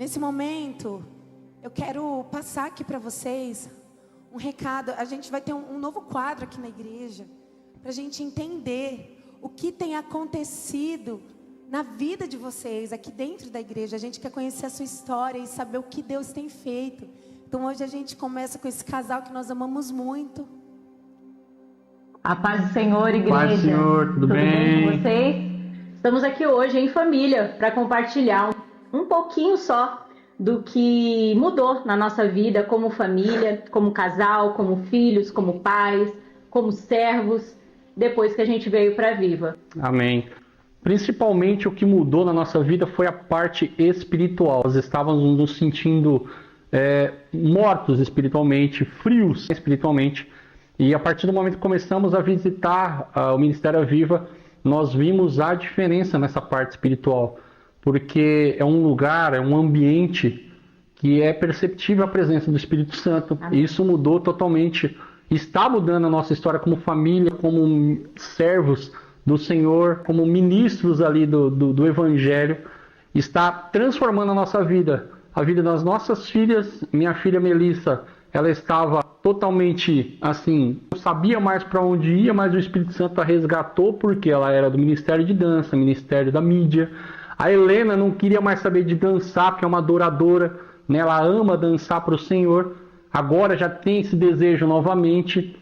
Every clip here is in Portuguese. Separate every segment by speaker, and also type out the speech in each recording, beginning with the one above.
Speaker 1: Nesse momento, eu quero passar aqui para vocês um recado. A gente vai ter um novo quadro aqui na igreja, para a gente entender o que tem acontecido na vida de vocês, aqui dentro da igreja. A gente quer conhecer a sua história e saber o que Deus tem feito. Então hoje a gente começa com esse casal que nós amamos muito.
Speaker 2: A paz do Senhor, igreja.
Speaker 3: Paz do Senhor, tudo bem
Speaker 2: com vocês? Estamos aqui hoje em família para compartilhar um pouquinho só do que mudou na nossa vida como família, como casal, como filhos, como pais, como servos, depois que a gente veio para Viva.
Speaker 3: Amém. Principalmente o que mudou na nossa vida foi a parte espiritual. Nós estávamos nos sentindo mortos espiritualmente, frios espiritualmente. E a partir do momento que começamos a visitar o Ministério Viva, nós vimos a diferença nessa parte espiritual. Porque é um lugar, é um ambiente que é perceptível a presença do Espírito Santo.
Speaker 2: Amém.
Speaker 3: E isso mudou totalmente. Está mudando a nossa história como família, como servos do Senhor, como ministros ali do Evangelho. Está transformando a nossa vida. A vida das nossas filhas. Minha filha Melissa, ela estava totalmente assim, não sabia mais para onde ia, mas o Espírito Santo a resgatou porque ela era do Ministério de Dança, Ministério da Mídia. A Helena não queria mais saber de dançar, porque é uma adoradora, né? Ela ama dançar para o Senhor. Agora já tem esse desejo novamente.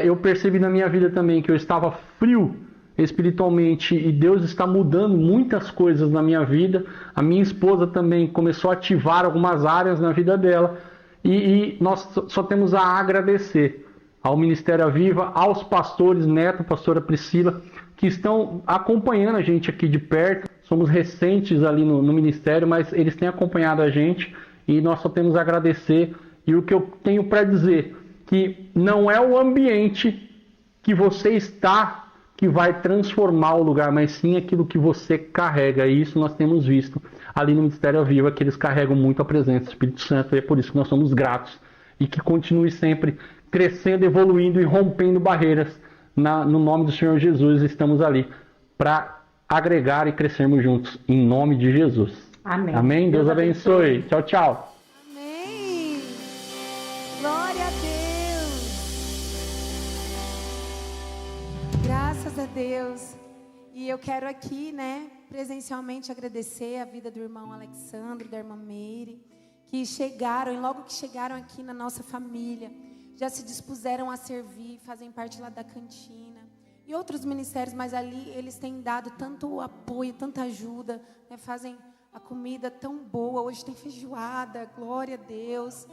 Speaker 3: Eu percebi na minha vida também que eu estava frio espiritualmente e Deus está mudando muitas coisas na minha vida. A minha esposa também começou a ativar algumas áreas na vida dela e nós só temos a agradecer ao Ministério Viva, aos pastores Neto, pastora Priscila, que estão acompanhando a gente aqui de perto. Somos recentes ali no ministério, mas eles têm acompanhado a gente e nós só temos a agradecer. E o que eu tenho para dizer, que não é o ambiente que você está que vai transformar o lugar, mas sim aquilo que você carrega. E isso nós temos visto ali no Ministério Viva, que eles carregam muito a presença do Espírito Santo. E é por isso que nós somos gratos. E que continue sempre crescendo, evoluindo e rompendo barreiras. No nome do Senhor Jesus, estamos ali para agregar e crescermos juntos. Em nome de Jesus.
Speaker 2: Amém.
Speaker 3: Amém? Deus abençoe. Tchau, tchau.
Speaker 1: Amém. Glória a Deus. Graças a Deus. E eu quero aqui, presencialmente agradecer a vida do irmão Alexandre, da irmã Meire, que chegaram, e logo que chegaram aqui na nossa família, já se dispuseram a servir, fazem parte lá da cantina. E outros ministérios, mas ali eles têm dado tanto apoio, tanta ajuda, fazem a comida tão boa. Hoje tem feijoada, glória a Deus.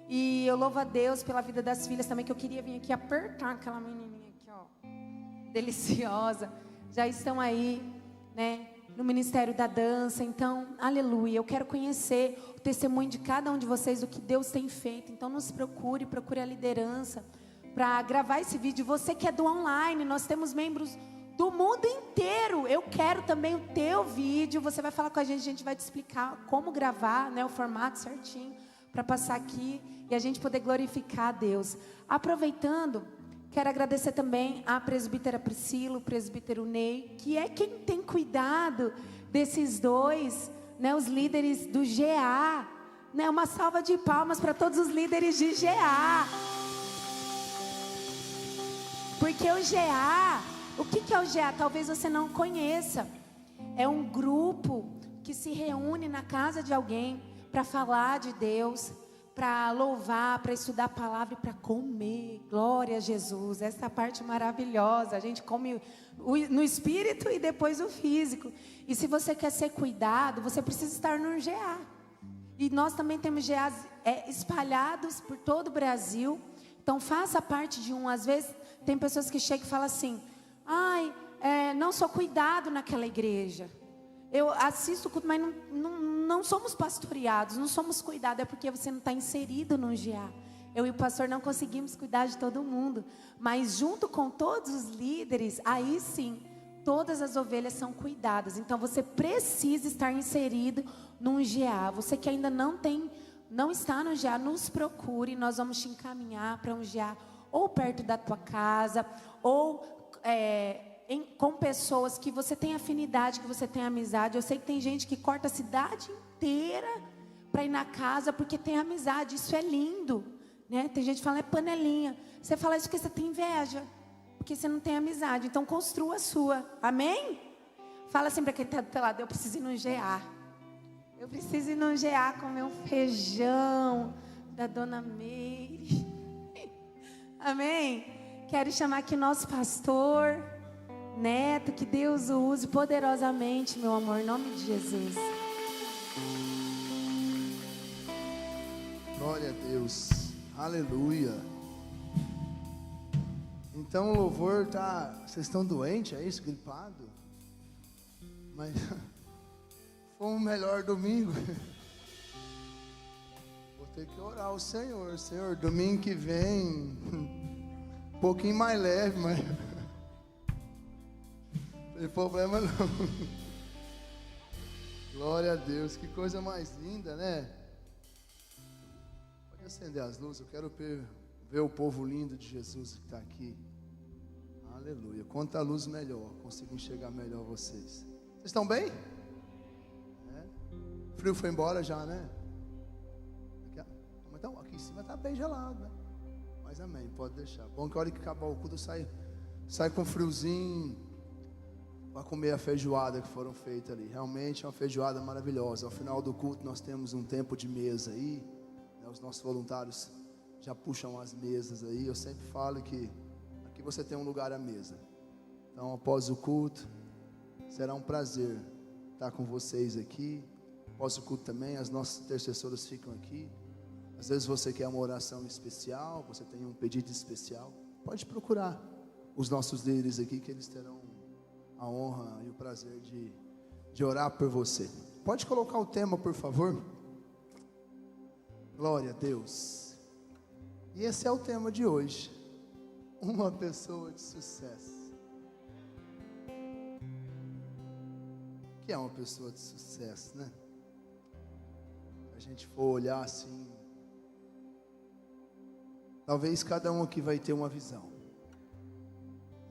Speaker 1: E eu louvo a Deus pela vida das filhas também, que eu queria vir aqui apertar aquela menininha aqui, ó, deliciosa. Já estão aí, no Ministério da Dança. Então, aleluia. Eu quero conhecer o testemunho de cada um de vocês, do que Deus tem feito. Então, nos procure a liderança para gravar esse vídeo. Você que é do online, nós temos membros do mundo inteiro. Eu quero também o teu vídeo. Você vai falar com a gente vai te explicar como gravar, o formato certinho, para passar aqui e a gente poder glorificar a Deus. Aproveitando, quero agradecer também a presbítera Priscila, o presbítero Ney, que é quem tem cuidado desses dois, os líderes do GA. Uma salva de palmas para todos os líderes de GA. Porque o GA, o que é o GA? Talvez você não conheça. É um grupo que se reúne na casa de alguém para falar de Deus, para louvar, para estudar a palavra e para comer. Glória a Jesus. Essa parte maravilhosa. A gente come no espírito e depois o físico. E se você quer ser cuidado, você precisa estar no GA. E nós também temos GAs espalhados por todo o Brasil. Então faça parte de um. Às vezes tem pessoas que chegam e falam assim: não sou cuidado naquela igreja. Eu assisto o culto, mas não somos pastoreados, não somos cuidados. É porque você não está inserido no GA. Eu e o pastor não conseguimos cuidar de todo mundo. Mas junto com todos os líderes, aí sim, todas as ovelhas são cuidadas. Então você precisa estar inserido num GA. Você que ainda não está no GA, nos procure. Nós vamos te encaminhar para um GA ou perto da tua casa, ou com pessoas que você tem afinidade, que você tem amizade. Eu sei que tem gente que corta a cidade inteira para ir na casa, porque tem amizade. Isso é lindo, né? Tem gente que fala, é panelinha. Você fala isso porque você tem inveja, porque você não tem amizade. Então, construa a sua. Amém? Fala assim para quem está do teu lado, eu preciso ir no GA. Eu preciso ir no GA comer um feijão da Dona Meire. Amém? Quero chamar aqui o nosso pastor, Neto, que Deus o use poderosamente, meu amor, em nome de Jesus.
Speaker 4: Glória a Deus, aleluia. Então o louvor tá, vocês estão doentes, é isso, gripado? Mas foi um melhor domingo. Vou ter que orar ao Senhor, Senhor, domingo que vem, um pouquinho mais leve, mas não tem problema não. Glória a Deus, que coisa mais linda, né? Pode acender as luzes, eu quero ver o povo lindo de Jesus que está aqui. Aleluia. Quanto a luz melhor, consigo enxergar melhor vocês. Vocês estão bem? É? O frio foi embora já, né? Então, aqui em cima está bem gelado, né? Mas amém, pode deixar. Bom que a hora que acabar o culto, sai com friozinho para comer a feijoada que foram feitas ali. Realmente é uma feijoada maravilhosa. Ao final do culto nós temos um tempo de mesa aí, né? Os nossos voluntários já puxam as mesas aí. Eu sempre falo que aqui você tem um lugar à mesa. Então após o culto, será um prazer estar com vocês aqui. Após o culto também, as nossas intercessoras ficam aqui. Às vezes você quer uma oração especial, você tem um pedido especial, pode procurar os nossos líderes aqui, que eles terão a honra e o prazer de orar por você. Pode colocar o tema, por favor? Glória a Deus. E esse é o tema de hoje. Uma pessoa de sucesso. O que é uma pessoa de sucesso, né? Se a gente for olhar assim, talvez cada um aqui vai ter uma visão,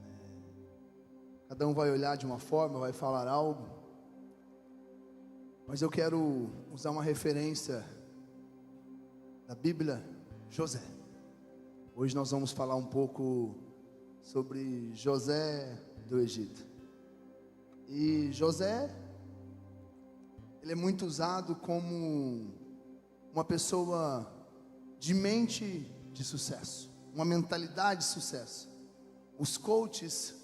Speaker 4: né? Cada um vai olhar de uma forma, vai falar algo. Mas eu quero usar uma referência da Bíblia, José. Hoje nós vamos falar um pouco sobre José do Egito. E José, ele é muito usado como uma pessoa de mente de sucesso, uma mentalidade de sucesso. Os coaches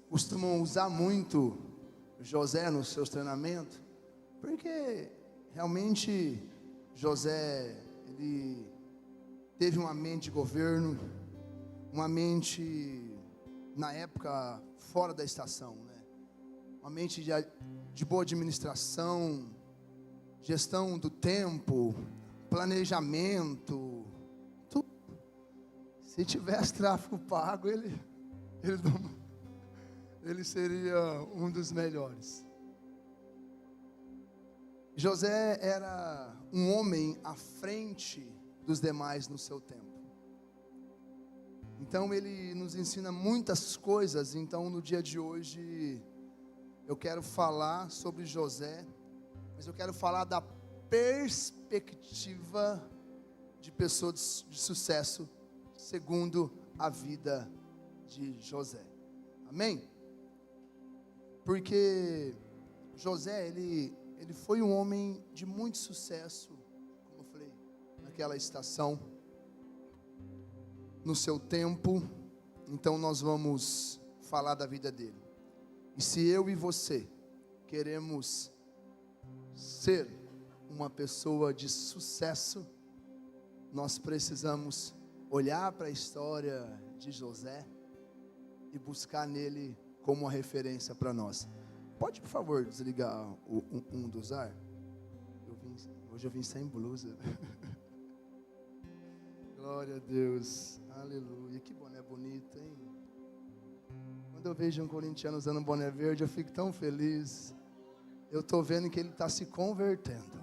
Speaker 4: costumam usar muito José nos seus treinamentos, porque realmente José, ele teve uma mente de governo, uma mente na época fora da estação, né? Uma mente de boa administração, gestão do tempo, planejamento, tudo. Se tivesse tráfego pago, ele seria um dos melhores. José era um homem à frente dos demais no seu tempo. Então ele nos ensina muitas coisas. Então no dia de hoje eu quero falar sobre José, mas eu quero falar da perspectiva de pessoas de sucesso segundo a vida de José. Amém? Porque José, ele foi um homem de muito sucesso, como eu falei, naquela estação, no seu tempo. Então nós vamos falar da vida dele. E se eu e você queremos ser uma pessoa de sucesso, nós precisamos olhar para a história de José e buscar nele como uma referência para nós. Pode, por favor, desligar um dos ar? Hoje eu vim sem blusa. Glória a Deus, aleluia. Que boné bonito, hein? Quando eu vejo um corintiano usando um boné verde, eu fico tão feliz. Eu estou vendo que ele está se convertendo.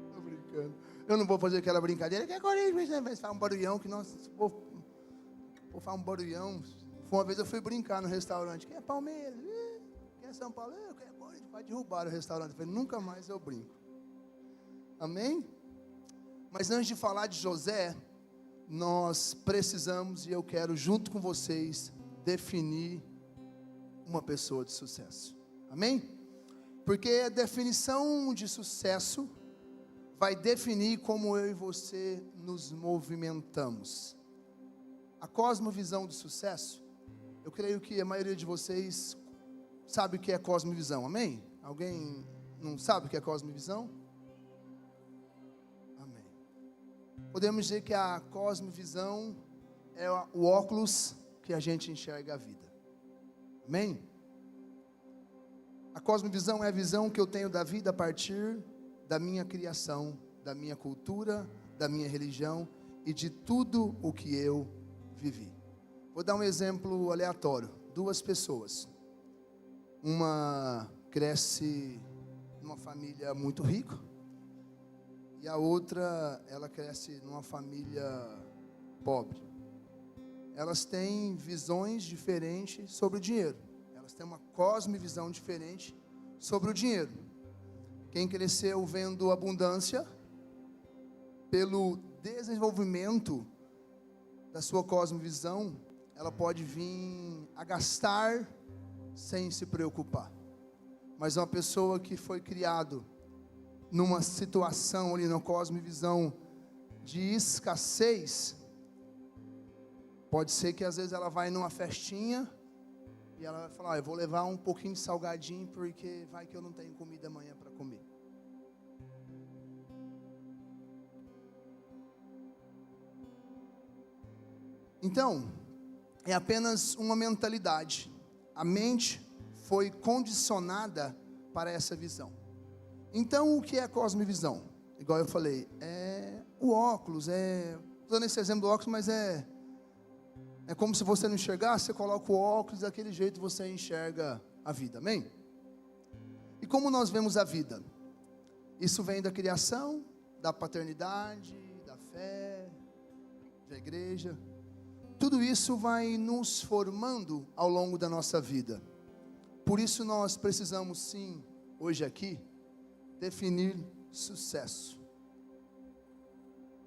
Speaker 4: Estou brincando. Eu não vou fazer aquela brincadeira que é Corinthians, mas faz um barulhão que nós vou fazer um barulhão. Uma vez eu fui brincar no restaurante. Quem é Palmeiras? Quem é São Paulo? Quem é Corinthians? quase derrubaram o restaurante. Eu falei, nunca mais eu brinco. Amém? Mas antes de falar de José, nós precisamos, e eu quero junto com vocês, definir uma pessoa de sucesso. Amém? Porque a definição de sucesso vai definir como eu e você nos movimentamos. A cosmovisão do sucesso, eu creio que a maioria de vocês sabe o que é cosmovisão, amém? Alguém não sabe o que é cosmovisão? Amém. Podemos dizer que a cosmovisão é o óculos que a gente enxerga a vida. Amém? A cosmovisão é a visão que eu tenho da vida a partir da minha criação, da minha cultura, da minha religião e de tudo o que eu vivi. Vou dar um exemplo aleatório. 2 pessoas. Uma cresce numa família muito rica e a outra, ela cresce numa família pobre. Elas têm visões diferentes sobre o dinheiro. Elas têm uma cosmovisão diferente sobre o dinheiro. Quem cresceu vendo abundância, pelo desenvolvimento da sua cosmovisão, ela pode vir a gastar sem se preocupar. Mas uma pessoa que foi criado numa situação ali na cosmovisão de escassez, pode ser que às vezes ela vai numa festinha e ela vai falar, eu vou levar um pouquinho de salgadinho porque vai que eu não tenho comida amanhã para comer. Então, é apenas uma mentalidade. A mente foi condicionada para essa visão. Então, o que é a cosmovisão? Igual eu falei, é o óculos, estou dando esse exemplo do óculos, mas é como se você não enxergasse, você coloca o óculos, daquele jeito você enxerga a vida, amém? E como nós vemos a vida? Isso vem da criação, da paternidade, da fé, da igreja. Tudo isso vai nos formando ao longo da nossa vida. Por isso nós precisamos sim, hoje aqui, definir sucesso.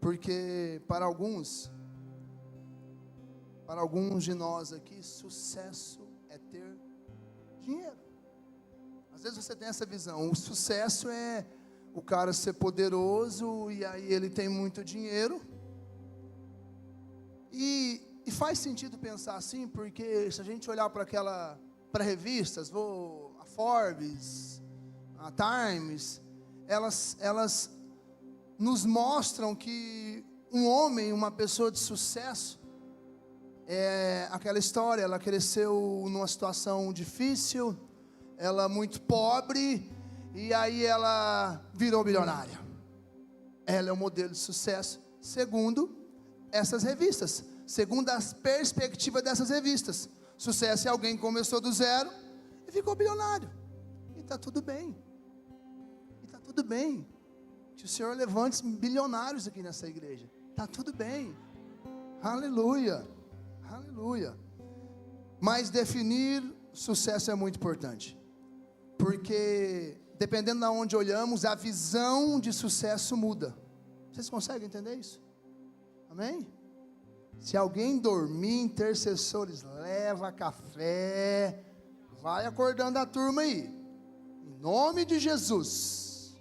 Speaker 4: Porque para alguns de nós aqui, sucesso é ter dinheiro. Às vezes você tem essa visão, o sucesso é o cara ser poderoso e aí ele tem muito dinheiro. E faz sentido pensar assim, porque se a gente olhar para revistas, a Forbes, a Times, elas nos mostram que um homem, uma pessoa de sucesso, é aquela história, ela cresceu numa situação difícil, ela muito pobre, e aí ela virou bilionária. Ela é um modelo de sucesso, segundo essas revistas, segundo as perspectivas dessas revistas. Sucesso é alguém que começou do zero e ficou bilionário. E está tudo bem. E está tudo bem. Que o Senhor levante bilionários aqui nessa igreja. Está tudo bem. Aleluia. Aleluia. Mas definir sucesso é muito importante. Porque dependendo de onde olhamos, a visão de sucesso muda. Vocês conseguem entender isso? Amém? Se alguém dormir, intercessores, leva café, vai acordando a turma aí, em nome de Jesus.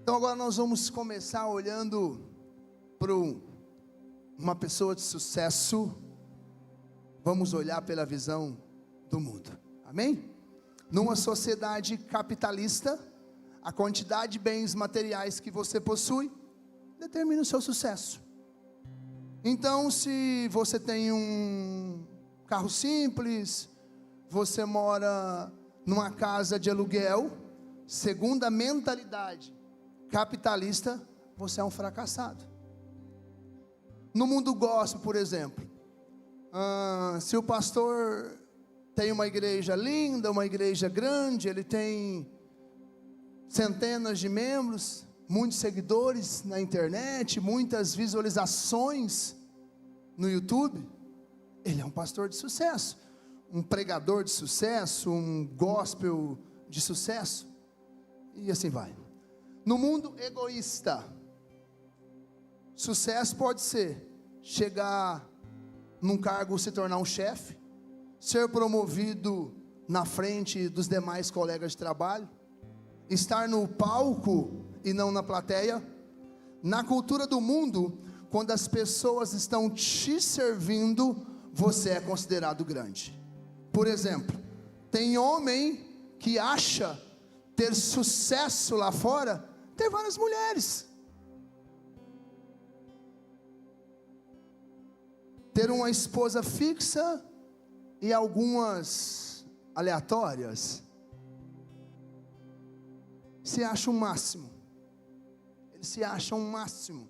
Speaker 4: Então agora nós vamos começar olhando para uma pessoa de sucesso, vamos olhar pela visão do mundo, amém? Numa sociedade capitalista, a quantidade de bens materiais que você possui, determina o seu sucesso. Então, se você tem um carro simples, você mora numa casa de aluguel, segundo a mentalidade capitalista, você é um fracassado. No mundo gospel, por exemplo, se o pastor tem uma igreja linda, uma igreja grande, ele tem centenas de membros, muitos seguidores na internet, muitas visualizações no YouTube, ele é um pastor de sucesso, um pregador de sucesso, um gospel de sucesso, e assim vai. No mundo egoísta, sucesso pode ser chegar num cargo, se tornar um chefe, ser promovido na frente dos demais colegas de trabalho, estar no palco e não na plateia. Na cultura do mundo, quando as pessoas estão te servindo, você é considerado grande. Por exemplo, tem homem que acha ter sucesso lá fora, ter várias mulheres, ter uma esposa fixa e algumas aleatórias. Se acha o máximo, eles se acham o máximo,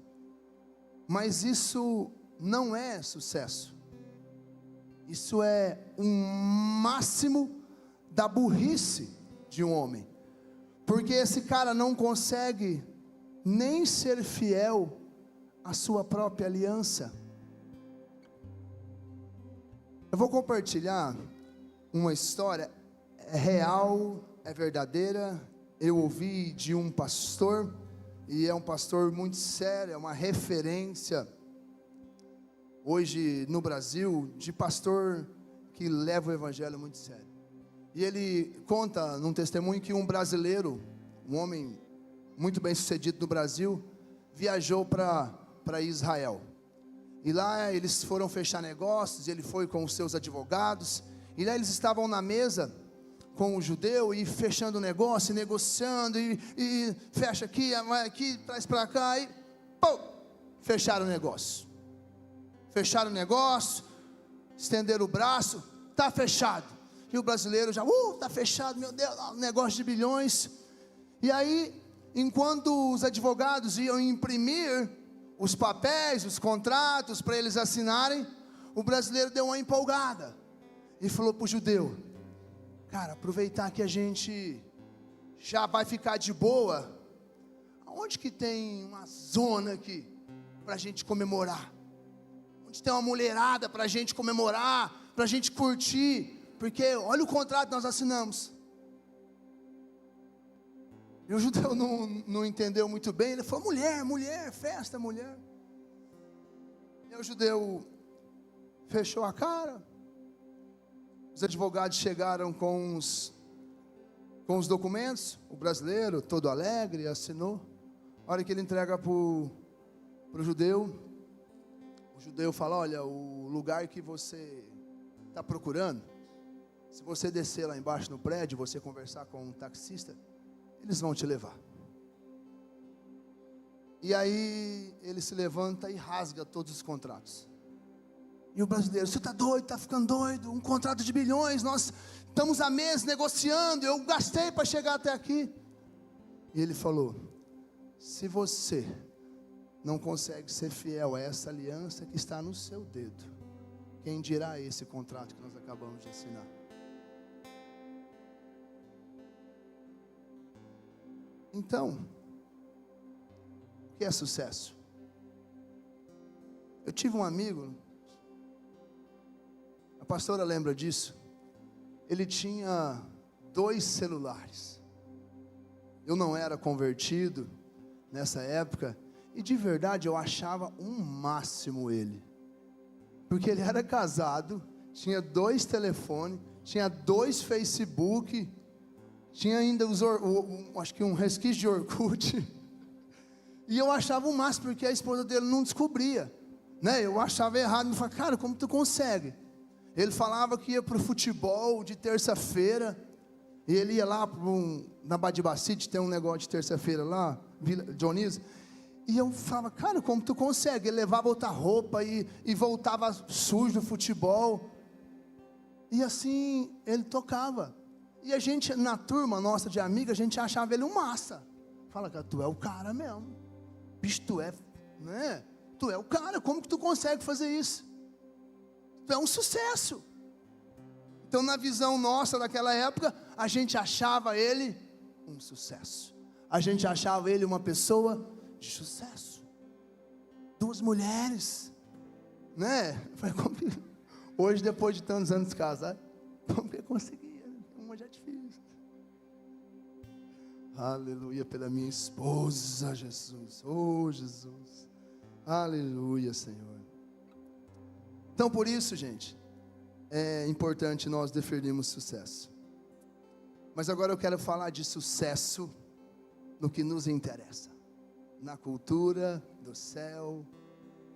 Speaker 4: mas isso não é sucesso. Isso é um máximo da burrice de um homem, porque esse cara não consegue nem ser fiel à sua própria aliança. Eu vou compartilhar uma história, é real, é verdadeira. Eu ouvi de um pastor, e é um pastor muito sério, é uma referência hoje no Brasil, de pastor que leva o evangelho muito sério. E ele conta num testemunho que um brasileiro, um homem muito bem sucedido no Brasil, viajou para Israel. E lá eles foram fechar negócios, ele foi com os seus advogados, e lá eles estavam na mesa com o judeu, e fechando o negócio, negociando, e fecha aqui, vai aqui, traz para cá, e pum, fecharam o negócio. Fecharam o negócio, estenderam o braço, está fechado. E o brasileiro já, está fechado, meu Deus, um negócio de bilhões. E aí, enquanto os advogados iam imprimir os papéis, os contratos, para eles assinarem, o brasileiro deu uma empolgada, e falou para o judeu: cara, aproveitar que a gente já vai ficar de boa, aonde que tem uma zona aqui, para a gente comemorar? Onde tem uma mulherada para a gente comemorar, para a gente curtir? Porque olha o contrato que nós assinamos. E o judeu não entendeu muito bem. Ele falou: mulher, festa, mulher. E o judeu fechou a cara. Os advogados chegaram com os documentos. O brasileiro, todo alegre, assinou. A hora que ele entrega para o judeu, o judeu fala: olha, o lugar que você está procurando, se você descer lá embaixo no prédio, você conversar com um taxista, eles vão te levar. E aí ele se levanta e rasga todos os contratos. E o brasileiro: você está doido, está ficando doido, um contrato de bilhões, nós estamos há meses negociando, eu gastei para chegar até aqui. E ele falou: se você não consegue ser fiel a essa aliança que está no seu dedo, quem dirá esse contrato que nós acabamos de assinar? Então, o que é sucesso? Eu tive um amigo, a pastora lembra disso, ele tinha 2 celulares. Eu não era convertido nessa época, e de verdade eu achava um máximo ele, porque ele era casado, tinha 2 telefones, tinha 2 Facebook, tinha ainda acho que um resquício de Orkut, e eu achava o máximo, porque a esposa dele não descobria, né? Eu achava errado, me falava: cara, como tu consegue? Ele falava que ia para o futebol de terça-feira, e ele ia lá na Badibacite, tem um negócio de terça-feira lá, Vila Dionísio, e eu falava: cara, como tu consegue? Ele levava outra roupa e voltava sujo do futebol, e assim ele tocava. E a gente, na turma nossa de amiga, a gente achava ele um massa. Fala: cara, tu é o cara mesmo. Bicho, tu é, né? Tu é o cara, como que tu consegue fazer isso? Tu é um sucesso. Então, na visão nossa daquela época, a gente achava ele um sucesso. A gente achava ele uma pessoa de sucesso. 2 mulheres, né? Hoje, depois de tantos anos de casado, como que eu consegui? Uma já te fiz. Aleluia, pela minha esposa, Jesus. Oh, Jesus. Aleluia, Senhor. Então, por isso, gente, é importante nós definirmos sucesso. Mas agora eu quero falar de sucesso no que nos interessa. Na cultura do céu,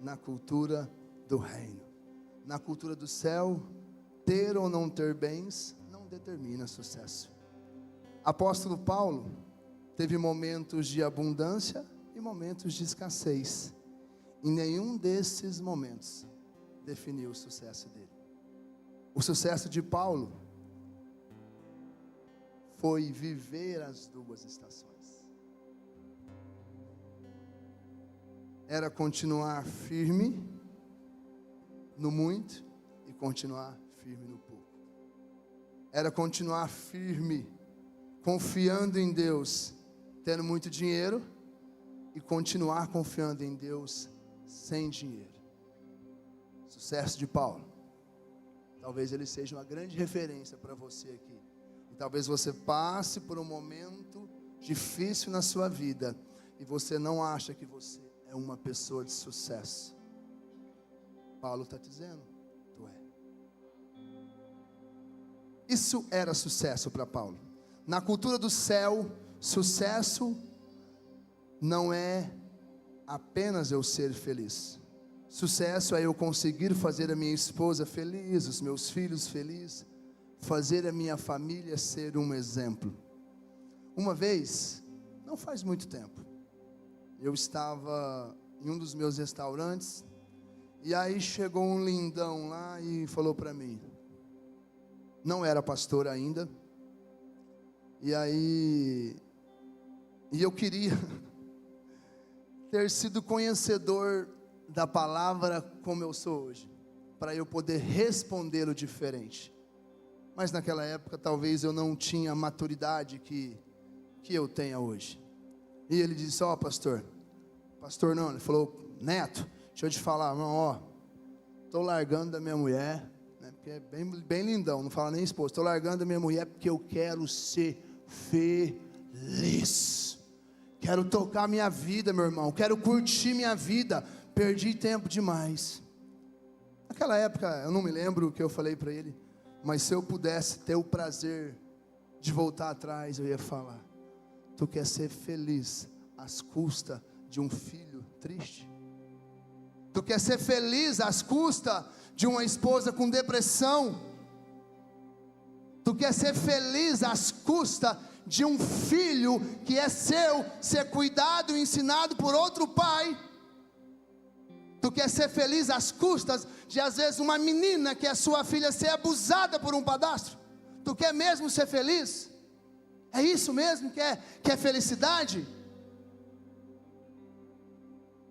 Speaker 4: na cultura do reino. Na cultura do céu, ter ou não ter bens não determina sucesso. Apóstolo Paulo teve momentos de abundância e momentos de escassez. Em nenhum desses momentos definiu o sucesso dele. O sucesso de Paulo foi viver as duas estações. Era continuar firme no muito e continuar firme no pouco. Era continuar firme, confiando em Deus, tendo muito dinheiro, e continuar confiando em Deus sem dinheiro. Sucesso de Paulo. Talvez ele seja uma grande referência para você aqui. E talvez você passe por um momento difícil na sua vida e você não acha que você é uma pessoa de sucesso. Paulo está dizendo, tu é. Isso era sucesso para Paulo. Na cultura do céu, sucesso não é apenas eu ser feliz. Sucesso é eu conseguir fazer a minha esposa feliz, os meus filhos felizes, fazer a minha família ser um exemplo. Uma vez, não faz muito tempo, eu estava em um dos meus restaurantes, e aí chegou um lindão lá e falou para mim, não era pastor ainda, e eu queria ter sido conhecedor da palavra como eu sou hoje, para eu poder respondê-lo diferente. Mas naquela época talvez eu não tinha a maturidade que eu tenho hoje. E ele disse, ó, pastor não, ele falou, neto, deixa eu te falar, irmão, estou largando da minha mulher, né, porque é bem lindão, não fala nem esposa, estou largando da minha mulher porque eu quero ser feliz, quero tocar minha vida, meu irmão, quero curtir minha vida, perdi tempo demais. Naquela época, eu não me lembro o que eu falei para ele, mas se eu pudesse ter o prazer de voltar atrás, eu ia falar, tu quer ser feliz às custas de um filho triste? Tu quer ser feliz às custas de uma esposa com depressão? Tu quer ser feliz às custas de um filho que é seu, ser cuidado e ensinado por outro pai? Tu quer ser feliz às custas de às vezes uma menina que é sua filha ser abusada por um padrasto? Tu quer mesmo ser feliz? É isso mesmo que é felicidade?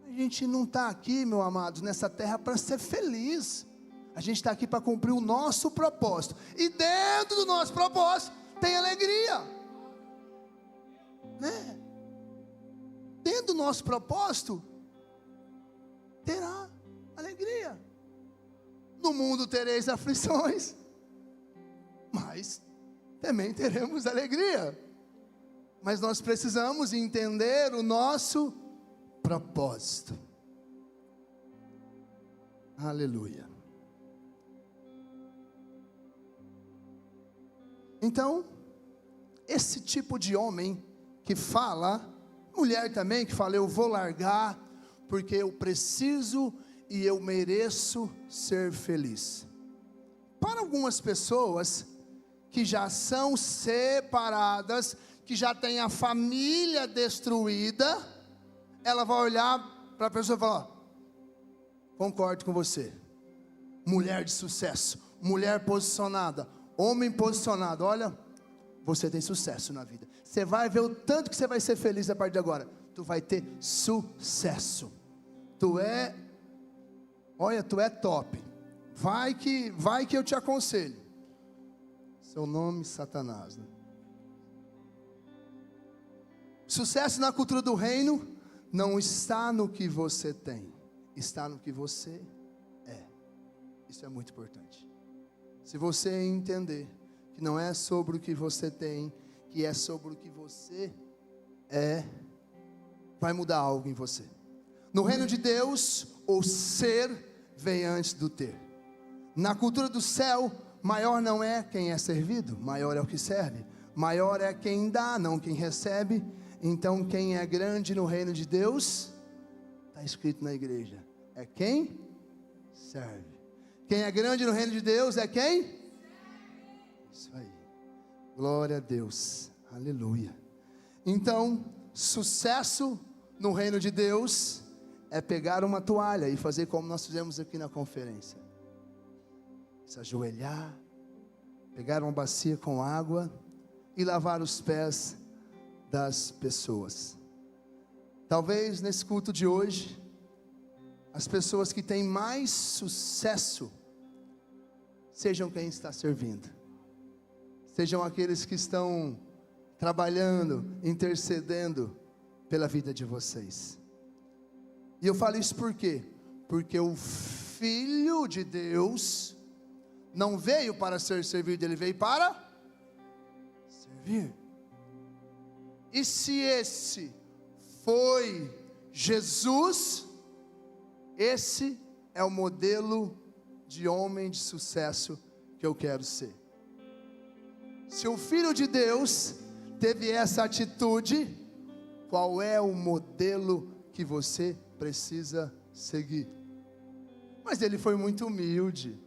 Speaker 4: A gente não está aqui, meu amado, nessa terra para ser feliz. A gente está aqui para cumprir o nosso propósito. E dentro do nosso propósito tem alegria, né? Dentro do nosso propósito terá alegria. No mundo tereis aflições, mas também teremos alegria. Mas nós precisamos entender o nosso propósito. Aleluia. Então, esse tipo de homem que fala, mulher também que fala, eu vou largar porque eu preciso e eu mereço ser feliz. Para algumas pessoas que já são separadas, que já têm a família destruída, ela vai olhar para a pessoa e falar, concordo com você, mulher de sucesso, mulher posicionada, homem posicionado, olha, você tem sucesso na vida, você vai ver o tanto que você vai ser feliz a partir de agora, tu vai ter sucesso, tu é top, vai que eu te aconselho. Seu nome, Satanás, né? Sucesso na cultura do reino não está no que você tem, está no que você é. Isso é muito importante. Se você entender que não é sobre o que você tem, que é sobre o que você vai mudar algo em você. No reino de Deus, o ser vem antes do ter. Na cultura do céu, maior não é quem é servido, maior é o que serve. Maior é quem dá, não quem recebe. Então quem é grande no reino de Deus, está escrito na igreja, é quem serve. Quem é grande no reino de Deus é quem? Isso aí. Glória a Deus. Aleluia. Então, sucesso no reino de Deus é pegar uma toalha e fazer como nós fizemos aqui na conferência. Se ajoelhar, pegar uma bacia com água e lavar os pés das pessoas. Talvez nesse culto de hoje, as pessoas que têm mais sucesso sejam quem está servindo, sejam aqueles que estão trabalhando, intercedendo pela vida de vocês. E eu falo isso por quê? Porque o Filho de Deus não veio para ser servido, ele veio para servir. E se esse foi Jesus, esse é o modelo de homem de sucesso que eu quero ser. Se o Filho de Deus teve essa atitude, qual é o modelo que você precisa seguir? Mas ele foi muito humilde.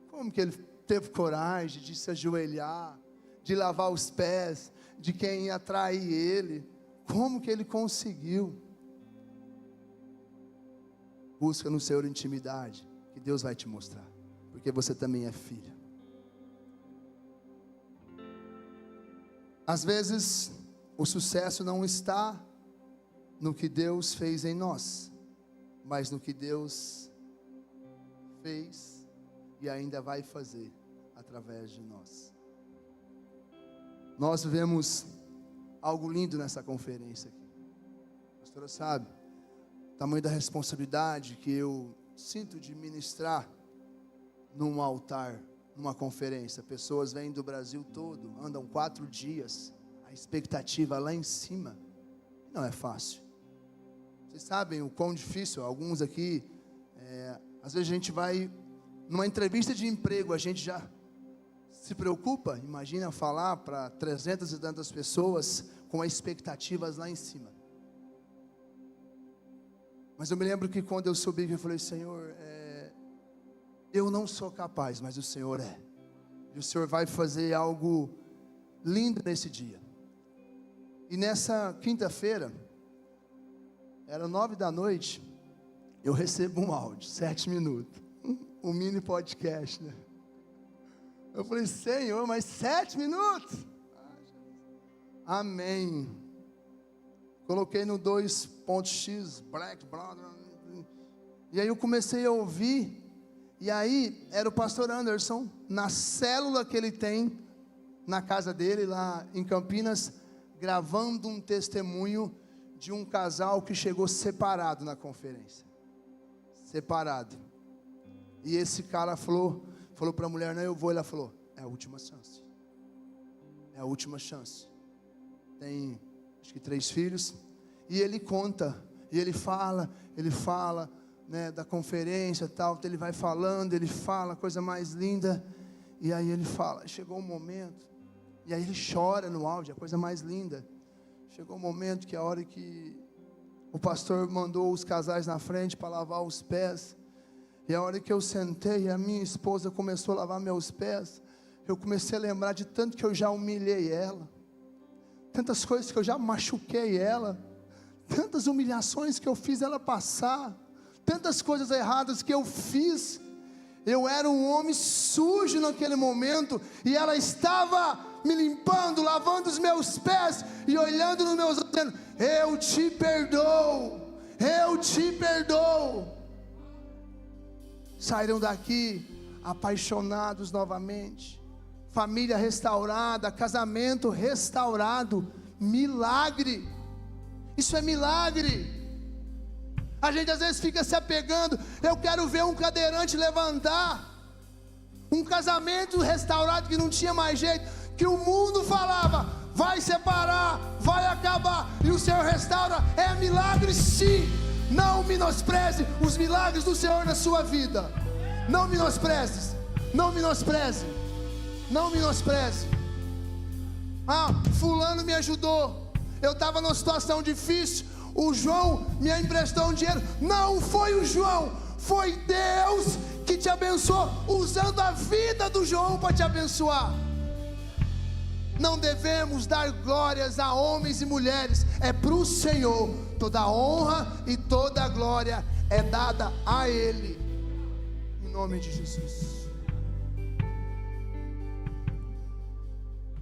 Speaker 4: Como que ele teve coragem de se ajoelhar, de lavar os pés de quem ia trair ele? Como que ele conseguiu? Busca no Senhor intimidade, que Deus vai te mostrar, porque você também é filho. Às vezes, o sucesso não está no que Deus fez em nós, mas no que Deus fez e ainda vai fazer através de nós. Nós vivemos algo lindo nessa conferência aqui. A pastora sabe o tamanho da responsabilidade que eu sinto de ministrar num altar, numa conferência. Pessoas vêm do Brasil todo, andam 4 dias, a expectativa lá em cima. Não é fácil. Vocês sabem o quão difícil, alguns aqui, às vezes a gente vai numa entrevista de emprego, a gente já se preocupa, imagina falar para 300 e tantas pessoas com expectativas lá em cima. Mas eu me lembro que quando eu subi, eu falei: Senhor, eu não sou capaz, mas o Senhor é. E o Senhor vai fazer algo lindo nesse dia. E nessa quinta-feira, era 9 da noite, eu recebo um áudio, 7 minutos. Um mini podcast, né? Eu falei: Senhor, mas 7 minutos? Amém. Coloquei no 2.x, Black Brother. E aí eu comecei a ouvir. E aí era o pastor Anderson, na célula que ele tem, na casa dele, lá em Campinas, gravando um testemunho de um casal que chegou separado na conferência. Separado. E esse cara falou para a mulher: não, eu vou. Ela falou: é a última chance. É a última chance. Tem, acho que 3 filhos. E ele conta, e ele fala, né, da conferência e tal. Ele vai falando, ele fala, coisa mais linda. E aí ele fala, chegou um momento. E aí ele chora no áudio, a coisa mais linda. Chegou um momento que a hora que o pastor mandou os casais na frente para lavar os pés. E a hora que eu sentei, a minha esposa começou a lavar meus pés, eu comecei a lembrar de tanto que eu já humilhei ela, tantas coisas que eu já machuquei ela, tantas humilhações que eu fiz ela passar, tantas coisas erradas que eu fiz. Eu era um homem sujo naquele momento, e ela estava me limpando, lavando os meus pés, e olhando nos meus olhos, dizendo: eu te perdoo, eu te perdoo. Saíram daqui apaixonados novamente, família restaurada, casamento restaurado, milagre. Isso é milagre. A gente às vezes fica se apegando: eu quero ver um cadeirante levantar, um casamento restaurado que não tinha mais jeito, que o mundo falava: vai separar, vai acabar, e o Senhor restaura. É milagre sim. Não menospreze os milagres do Senhor na sua vida. Não menospreze, não menospreze, não menospreze. Fulano me ajudou, eu estava numa situação difícil, o João me emprestou um dinheiro. Não foi o João, foi Deus que te abençoou, usando a vida do João para te abençoar. Não devemos dar glórias a homens e mulheres, é para o Senhor. Toda a honra e toda a glória é dada a Ele, em nome de Jesus.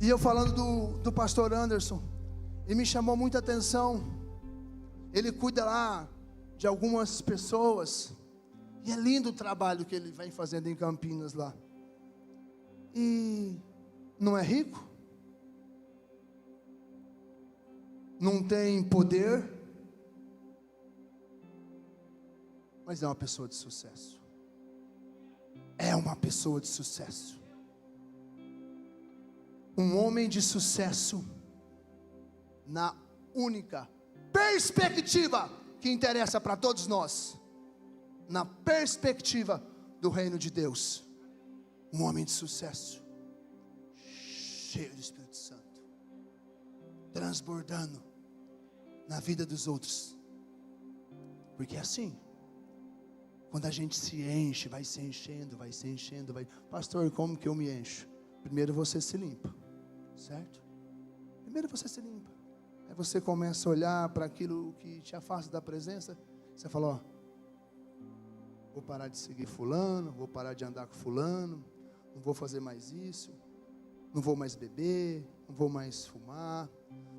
Speaker 4: E eu falando do pastor Anderson, ele me chamou muita atenção. Ele cuida lá de algumas pessoas, e é lindo o trabalho que ele vem fazendo em Campinas lá. E não é rico, não tem poder, mas é uma pessoa de sucesso. É uma pessoa de sucesso. Um homem de sucesso na única perspectiva que interessa para todos nós, na perspectiva do reino de Deus. Um homem de sucesso, cheio do Espírito Santo, transbordando na vida dos outros. Porque é assim, quando a gente se enche, vai se enchendo, vai se enchendo, vai. Pastor, como que eu me encho? Primeiro você se limpa, certo? Primeiro você se limpa. Aí você começa a olhar para aquilo que te afasta da presença. Você fala, ó, vou parar de seguir fulano, vou parar de andar com fulano, não vou fazer mais isso, não vou mais beber, não vou mais fumar,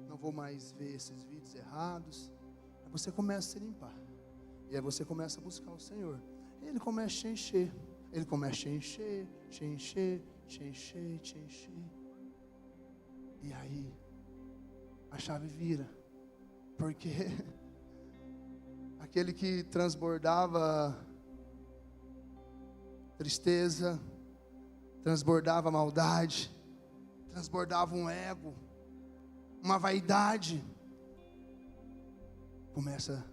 Speaker 4: não vou mais ver esses vídeos errados. Aí você começa a se limpar. E aí você começa a buscar o Senhor. E Ele começa a te encher. Ele começa a te encher, te encher, te encher, te encher. E aí a chave vira. Porque aquele que transbordava tristeza, transbordava maldade, transbordava um ego, uma vaidade, começa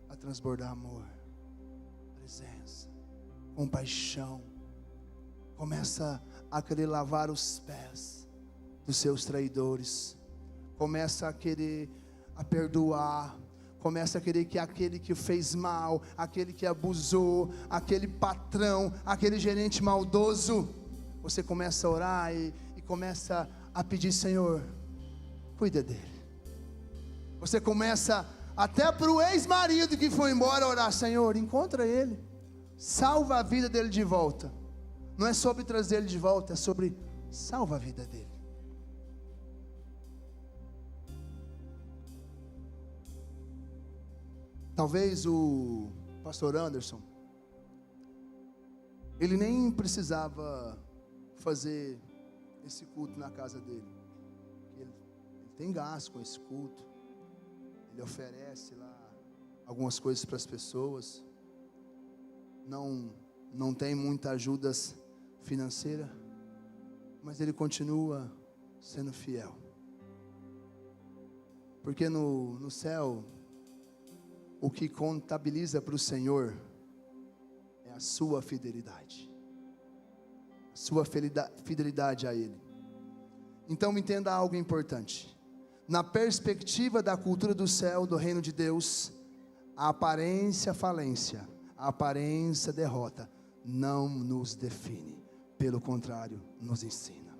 Speaker 4: a transbordar amor, presença, compaixão, começa a querer lavar os pés dos seus traidores, começa a querer a perdoar, começa a querer que aquele que fez mal, aquele que abusou, aquele patrão, aquele gerente maldoso, você começa a orar e começa a pedir, Senhor, cuida dele. Você começa até para o ex-marido que foi embora orar, Senhor, encontra ele, salva a vida dele de volta. Não é sobre trazer ele de volta, é sobre salva a vida dele. Talvez o pastor Anderson, ele nem precisava fazer esse culto na casa dele. Ele tem gasto com esse culto. Ele oferece lá algumas coisas para as pessoas. Não tem muita ajuda financeira, mas ele continua sendo fiel. Porque no céu, o que contabiliza para o Senhor é a sua fidelidade. A sua fidelidade a Ele. Então entenda algo importante. Na perspectiva da cultura do céu, do reino de Deus, a aparência falência, a aparência derrota, não nos define. Pelo contrário, nos ensina.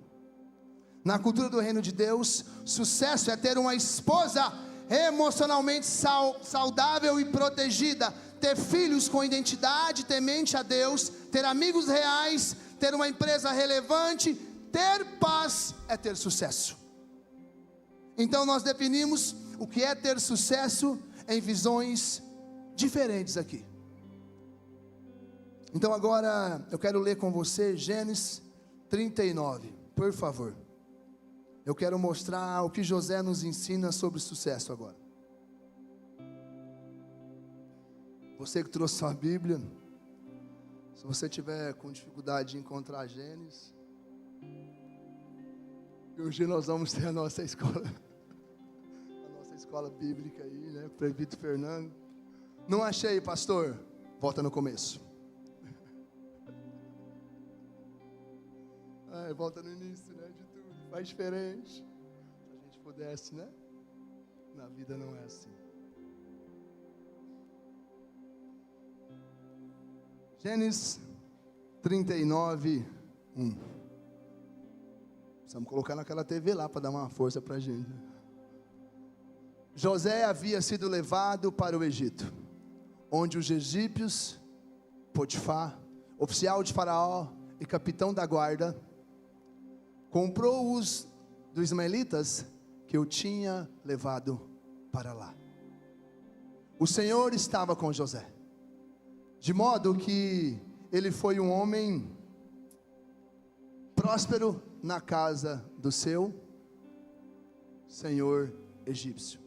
Speaker 4: Na cultura do reino de Deus, sucesso é ter uma esposa emocionalmente saudável e protegida, ter filhos com identidade temente a Deus, ter amigos reais, ter uma empresa relevante, ter paz é ter sucesso. Então nós definimos o que é ter sucesso em visões diferentes aqui. Então agora eu quero ler com você Gênesis 39, por favor. Eu quero mostrar o que José nos ensina sobre sucesso agora. Você que trouxe sua Bíblia, se você tiver com dificuldade de encontrar Gênesis, E hoje nós vamos ter a nossa escola bíblica aí, né? Presbítero Fernando. Não achei, pastor? Volta no começo. Volta no início, né? De tudo. Faz diferente. Se a gente pudesse, né? Na vida não é assim. Gênesis 39, 1. Precisamos colocar naquela TV lá para dar uma força para a gente. José havia sido levado para o Egito, onde os egípcios, Potifar, oficial de Faraó e capitão da guarda, comprou-os dos ismaelitas que eu tinha levado para lá. O Senhor estava com José, de modo que ele foi um homem próspero na casa do seu senhor egípcio.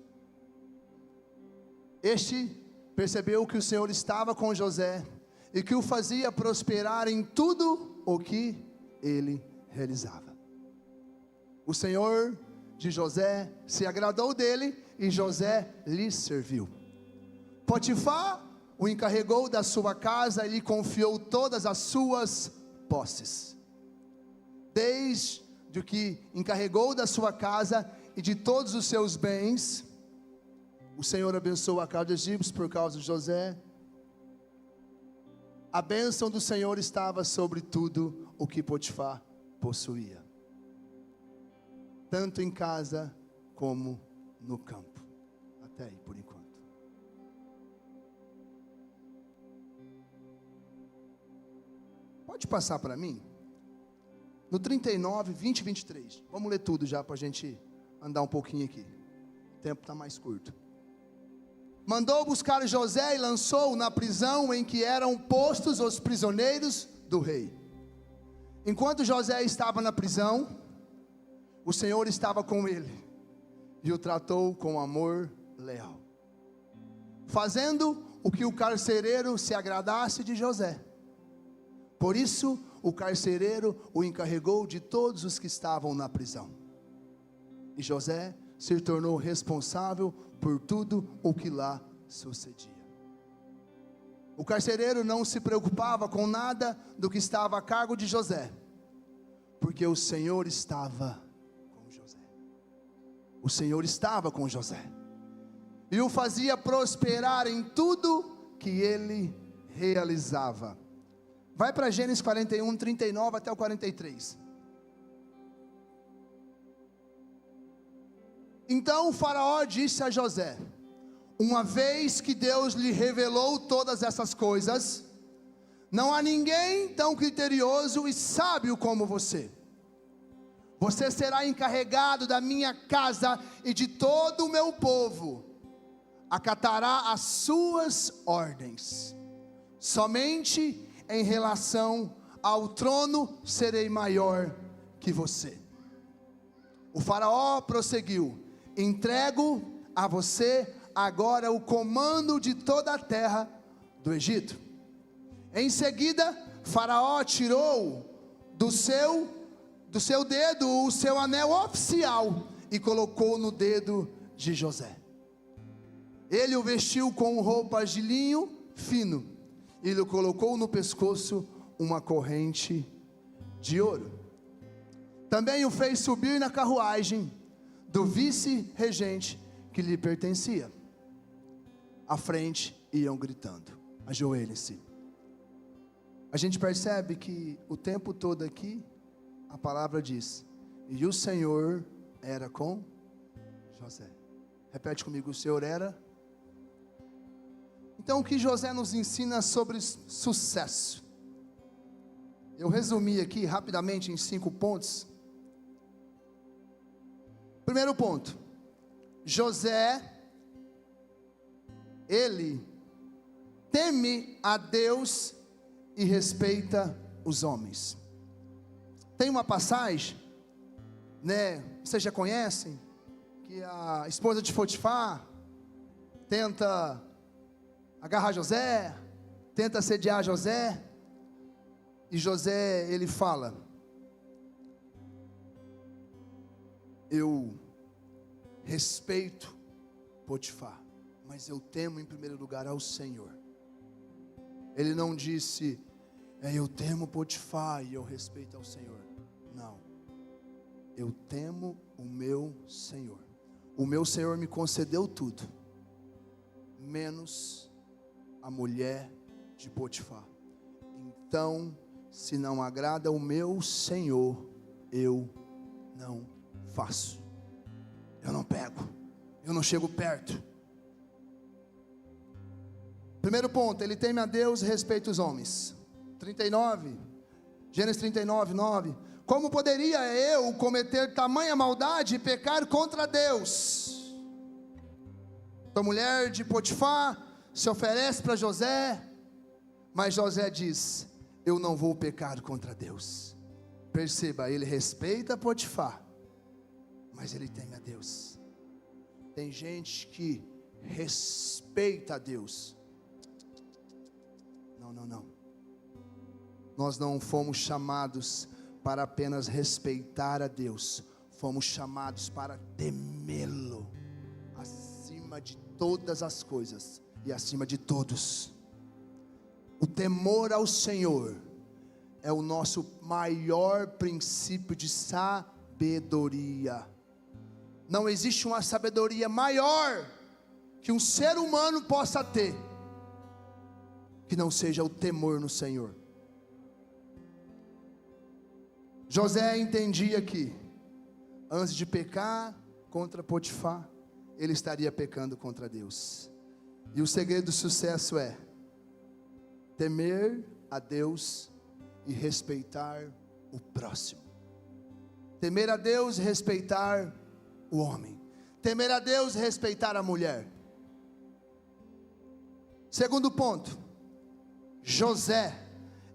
Speaker 4: Este percebeu que o Senhor estava com José e que o fazia prosperar em tudo o que ele realizava. O Senhor de José se agradou dele e José lhe serviu. Potifar o encarregou da sua casa e lhe confiou todas as suas posses. Desde o que encarregou da sua casa e de todos os seus bens, o Senhor abençoou a casa dos egípcios por causa de José. A bênção do Senhor estava sobre tudo o que Potifar possuía, tanto em casa como no campo. Até aí por enquanto. Pode passar para mim? No 39, 20 e 23. Vamos ler tudo já para a gente andar um pouquinho aqui. O tempo está mais curto. Mandou buscar José e lançou-o na prisão em que eram postos os prisioneiros do rei. Enquanto José estava na prisão, o Senhor estava com ele e o tratou com amor leal, fazendo o que o carcereiro se agradasse de José. Por isso, o carcereiro o encarregou de todos os que estavam na prisão. E José se tornou responsável por tudo o que lá sucedia. O carcereiro não se preocupava com nada do que estava a cargo de José, porque o Senhor estava com José. O Senhor estava com José e o fazia prosperar em tudo que ele realizava. Vai para Gênesis 41, 39 até o 43. Então o faraó disse a José: uma vez que Deus lhe revelou todas essas coisas, não há ninguém tão criterioso e sábio como você. Você será encarregado da minha casa e de todo o meu povo, acatará as suas ordens. Somente em relação ao trono serei maior que você. O faraó prosseguiu: entrego a você agora o comando de toda a terra do Egito. Em seguida, faraó tirou do seu dedo o seu anel oficial e colocou no dedo de José. Ele o vestiu com roupas de linho fino e lhe colocou no pescoço uma corrente de ouro. Também o fez subir na carruagem do vice-regente que lhe pertencia. À frente iam gritando. Ajoelhem-se. A gente percebe que o tempo todo aqui a palavra diz: e o Senhor era com José. Repete comigo: o Senhor era. Então o que José nos ensina sobre sucesso? Eu resumi aqui rapidamente em 5 pontos. Primeiro ponto: José, ele teme a Deus e respeita os homens. Tem uma passagem, né, vocês já conhecem, que a esposa de Potifar tenta agarrar José, tenta assediar José, e José, ele fala: eu respeito Potifar, mas eu temo em primeiro lugar ao Senhor. Ele não disse, eu temo Potifar e eu respeito ao Senhor. Não, eu temo o meu Senhor. O meu Senhor me concedeu tudo, menos a mulher de Potifar. Então, se não agrada o meu Senhor, eu não faço. Eu não pego, eu não chego perto. Primeiro ponto, ele teme a Deus e respeita os homens. 39, Gênesis 39, 9. Como poderia eu cometer tamanha maldade e pecar contra Deus? A mulher de Potifar se oferece para José, mas José diz, eu não vou pecar contra Deus. Perceba, ele respeita Potifar, mas ele teme a Deus. Tem gente que respeita a Deus. Não. Nós não fomos chamados para apenas respeitar a Deus. Fomos chamados para temê-lo acima de todas as coisas e acima de todos. O temor ao Senhor é o nosso maior princípio de sabedoria. Não existe uma sabedoria maior que um ser humano possa ter, que não seja o temor no Senhor. José entendia que, antes de pecar contra Potifar, ele estaria pecando contra Deus. E o segredo do sucesso é temer a Deus e respeitar o próximo. Temer a Deus e respeitar o homem. Temer a Deus e respeitar a mulher. Segundo ponto, José,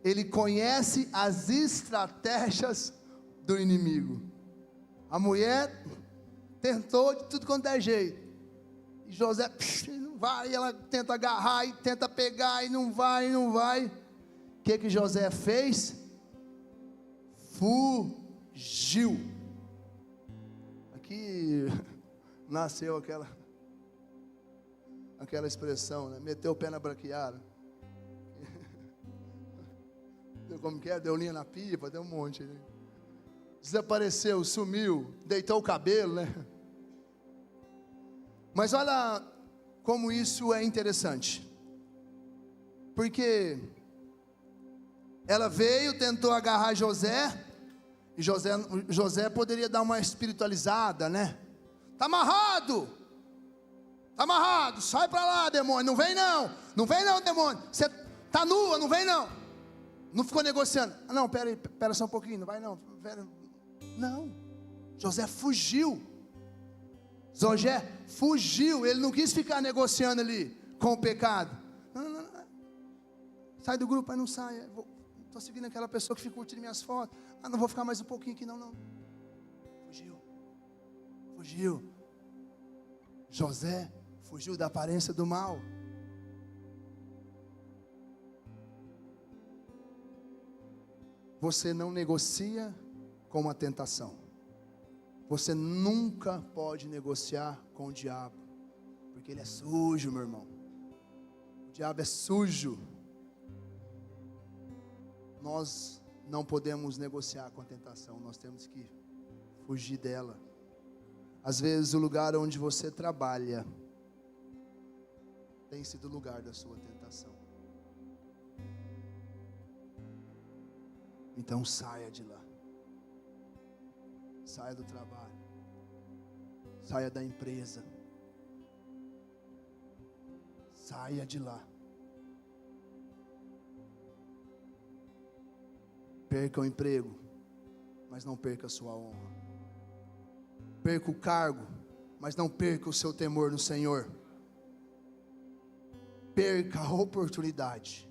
Speaker 4: ele conhece as estratégias do inimigo. A mulher tentou de tudo quanto é jeito, e José não vai, ela tenta agarrar e tenta pegar e não vai. O que José fez? Fugiu. Aqui nasceu aquela expressão, né? Meteu o pé na braquiara. Como que é? Deu linha na pipa, deu um monte, né? Desapareceu, sumiu, deitou o cabelo, né? Mas olha como isso é interessante, porque ela veio, tentou agarrar José, e José poderia dar uma espiritualizada, né? Está amarrado, sai para lá, demônio, não vem não, demônio, você está nua, não vem não. Não ficou negociando, não, pera só um pouquinho, não vai não, não, José fugiu, ele não quis ficar negociando ali com o pecado. Não. Sai do grupo, aí não sai, estou seguindo aquela pessoa que fica curtindo minhas fotos, não vou ficar mais um pouquinho aqui, não. Fugiu. José fugiu da aparência do mal. Você não negocia com uma tentação. Você nunca pode negociar com o diabo, porque ele é sujo, meu irmão. O diabo é sujo. Nós não podemos negociar com a tentação, nós temos que fugir dela. Às vezes o lugar onde você trabalha tem sido o lugar da sua tentação. Então saia de lá. Saia do trabalho. Saia da empresa. Saia de lá. Perca o emprego, mas não perca a sua honra. Perca o cargo, mas não perca o seu temor no Senhor. Perca a oportunidade,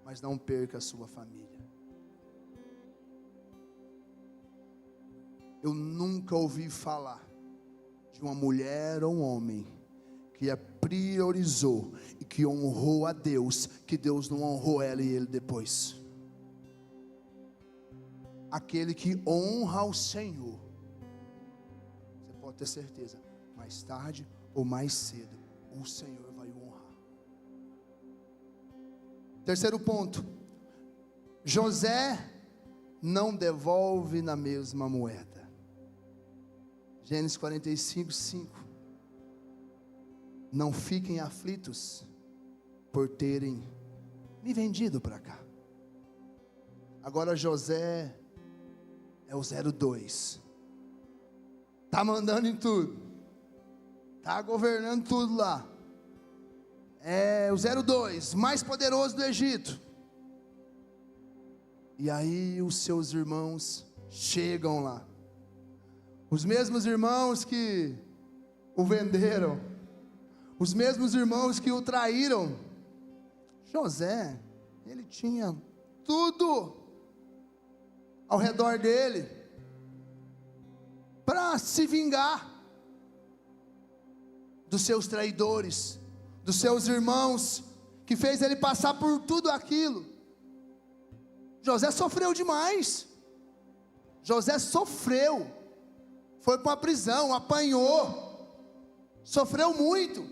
Speaker 4: mas não perca a sua família. Eu nunca ouvi falar de uma mulher ou um homem que a priorizou e que honrou a Deus, que Deus não honrou ela e ele depois. Aquele que honra ao Senhor ter certeza, mais tarde ou mais cedo, o Senhor vai o honrar. Terceiro ponto, José não devolve na mesma moeda. Gênesis 45, 5. Não fiquem aflitos por terem me vendido para cá. Agora José é o 02. Está mandando em tudo. Está governando tudo lá. É o 02, mais poderoso do Egito. E aí os seus irmãos chegam lá. Os mesmos irmãos que o venderam. Os mesmos irmãos que o traíram. José, ele tinha tudo ao redor dele para se vingar dos seus traidores, dos seus irmãos, que fez ele passar por tudo aquilo. José sofreu demais. José sofreu, foi para uma prisão, apanhou, sofreu muito,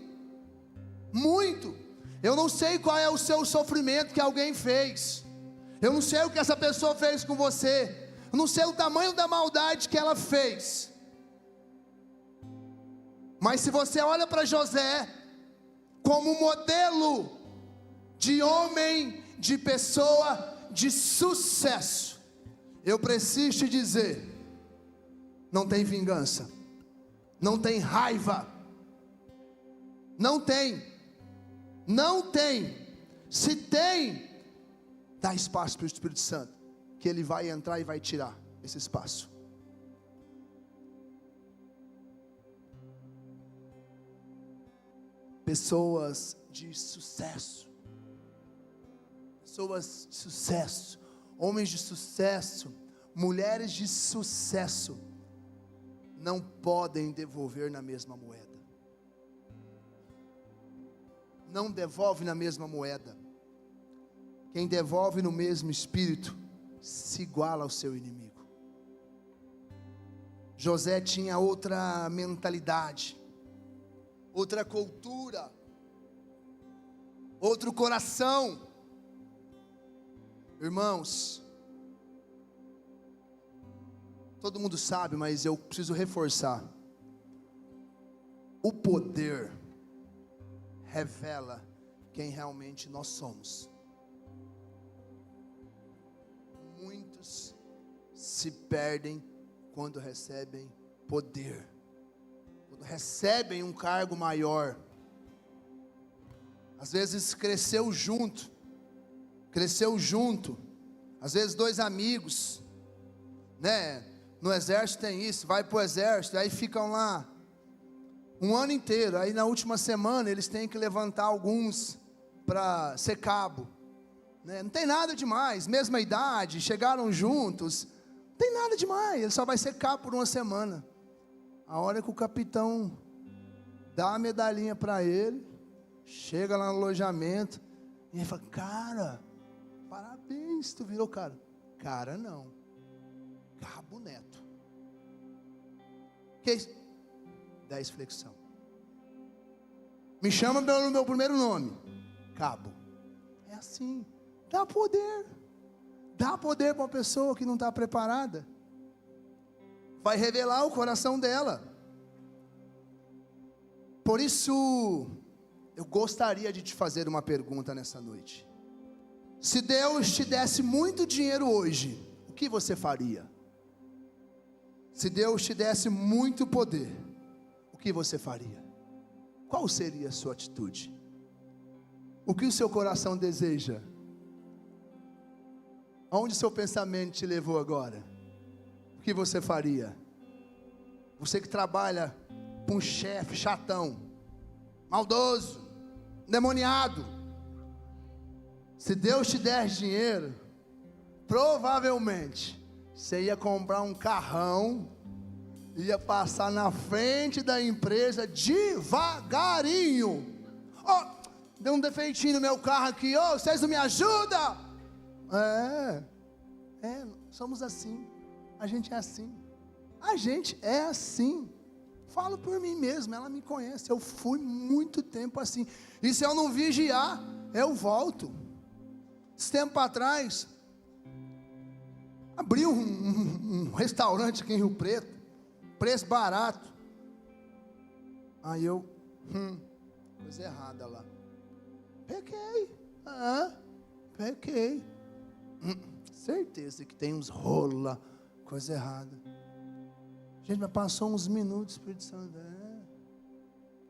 Speaker 4: muito. Eu não sei qual é o seu sofrimento que alguém fez, eu não sei o que essa pessoa fez com você, eu não sei o tamanho da maldade que ela fez, mas se você olha para José como modelo de homem, de pessoa de sucesso, eu preciso te dizer, não tem vingança, não tem raiva, não tem, se tem, dá espaço para o Espírito Santo, que ele vai entrar e vai tirar esse espaço. Pessoas de sucesso, homens de sucesso, mulheres de sucesso, não podem devolver na mesma moeda. Não devolve na mesma moeda. Quem devolve no mesmo espírito se iguala ao seu inimigo. José tinha outra mentalidade, outra cultura, outro coração. Irmãos, todo mundo sabe, mas eu preciso reforçar. O poder revela quem realmente nós somos. Muitos se perdem quando recebem poder, quando recebem um cargo maior. Às vezes cresceu junto, às vezes dois amigos, né? No exército tem isso, vai para o exército, aí ficam lá um ano inteiro, aí na última semana eles têm que levantar alguns para ser cabo, né? Não tem nada demais, mesma idade, chegaram juntos, não tem nada demais, ele só vai ser cabo por uma semana. A hora que o capitão dá a medalhinha para ele, chega lá no alojamento, e ele fala, cara, parabéns, tu virou cara. Cara não, Cabo Neto. Que isso? 10 flexão. Me chama pelo meu primeiro nome, Cabo. É assim, dá poder para uma pessoa que não está preparada, vai revelar o coração dela. Por isso, eu gostaria de te fazer uma pergunta nessa noite. Se Deus te desse muito dinheiro hoje, o que você faria? Se Deus te desse muito poder, o que você faria? Qual seria a sua atitude? O que o seu coração deseja? Aonde seu pensamento te levou agora? O que você faria? Você que trabalha com um chefe chatão, maldoso, endemoniado, se Deus te der dinheiro, provavelmente você ia comprar um carrão, ia passar na frente da empresa devagarinho. Deu um defeitinho no meu carro aqui, vocês não me ajudam? Somos assim, a gente é assim, Falo por mim mesmo, ela me conhece. Eu fui muito tempo assim. E se eu não vigiar, eu volto. Esse tempo atrás, abri um restaurante aqui em Rio Preto, preço barato. Aí eu, coisa errada lá. Pequei. Certeza que tem uns rolos lá, coisa errada. Gente, mas passou uns minutos, Espírito Santo,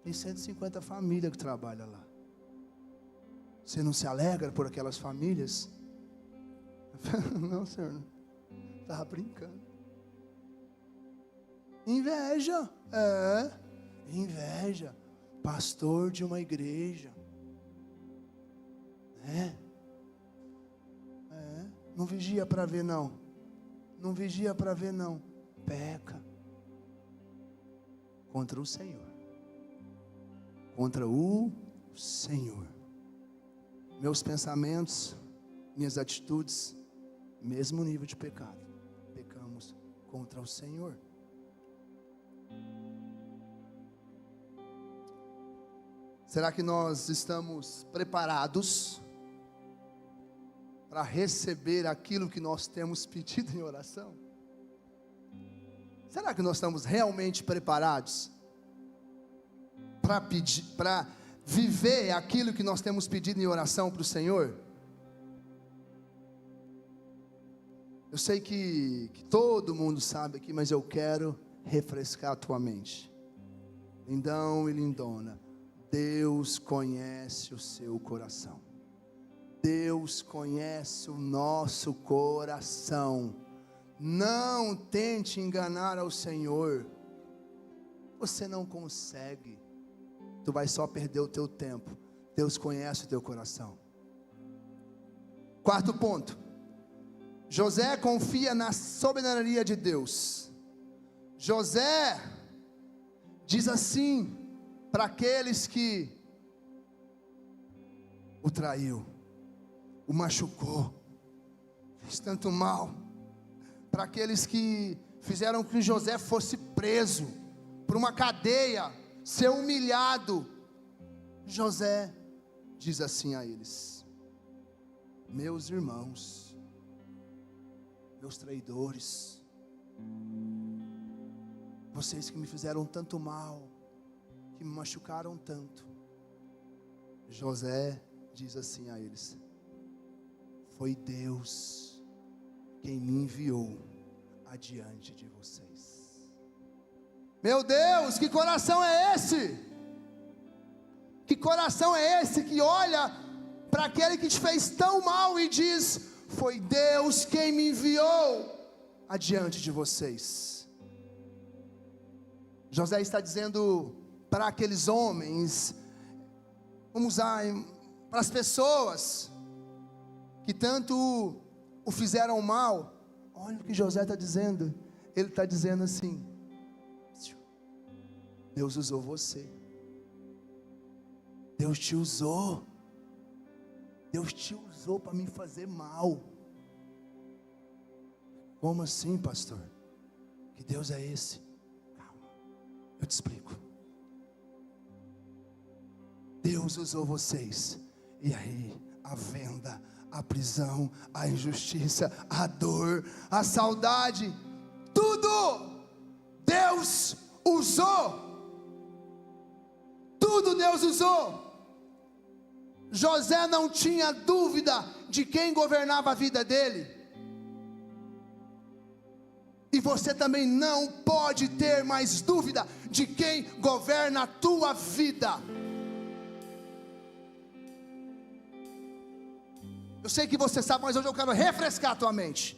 Speaker 4: tem 150 famílias que trabalham lá. Você não se alegra por aquelas famílias? Não, Senhor, não. Estava brincando. Inveja, inveja. Pastor de uma igreja. Não vigia para ver não. Não vigia para ver não. Peca. Contra o Senhor. Contra o Senhor. Meus pensamentos, minhas atitudes, mesmo nível de pecado. Pecamos contra o Senhor. Será que nós estamos preparados para receber aquilo que nós temos pedido em oração? Será que nós estamos realmente preparados para pedir, para viver aquilo que nós temos pedido em oração para o Senhor? Eu sei que todo mundo sabe aqui, mas eu quero refrescar a tua mente. Lindão e lindona, Deus conhece o seu coração. Deus conhece o nosso coração. Não tente enganar ao Senhor. Você não consegue. Tu vai só perder o teu tempo. Deus conhece o teu coração. Quarto ponto. José confia na soberania de Deus. José diz assim para aqueles que o traiu, o machucou, fez tanto mal, para aqueles que fizeram que José fosse preso, por uma cadeia, ser humilhado. José diz assim a eles: meus irmãos, meus traidores, vocês que me fizeram tanto mal, que me machucaram tanto. José diz assim a eles: foi Deus quem me enviou adiante de vocês. Meu Deus, que coração é esse? Que coração é esse que olha para aquele que te fez tão mal e diz: foi Deus quem me enviou adiante de vocês. José está dizendo para aqueles homens, vamos usar para as pessoas que tanto o fizeram mal. Olha o que José está dizendo. Ele está dizendo assim: Deus usou você. Deus te usou. Deus te usou para me fazer mal. Como assim, pastor? Que Deus é esse? Calma, eu te explico. Deus usou vocês. E aí, a venda, a prisão, a injustiça, a dor, a saudade, tudo Deus usou. Tudo Deus usou. José não tinha dúvida de quem governava a vida dele. E você também não pode ter mais dúvida de quem governa a tua vida. Eu sei que você sabe, mas hoje eu quero refrescar a tua mente.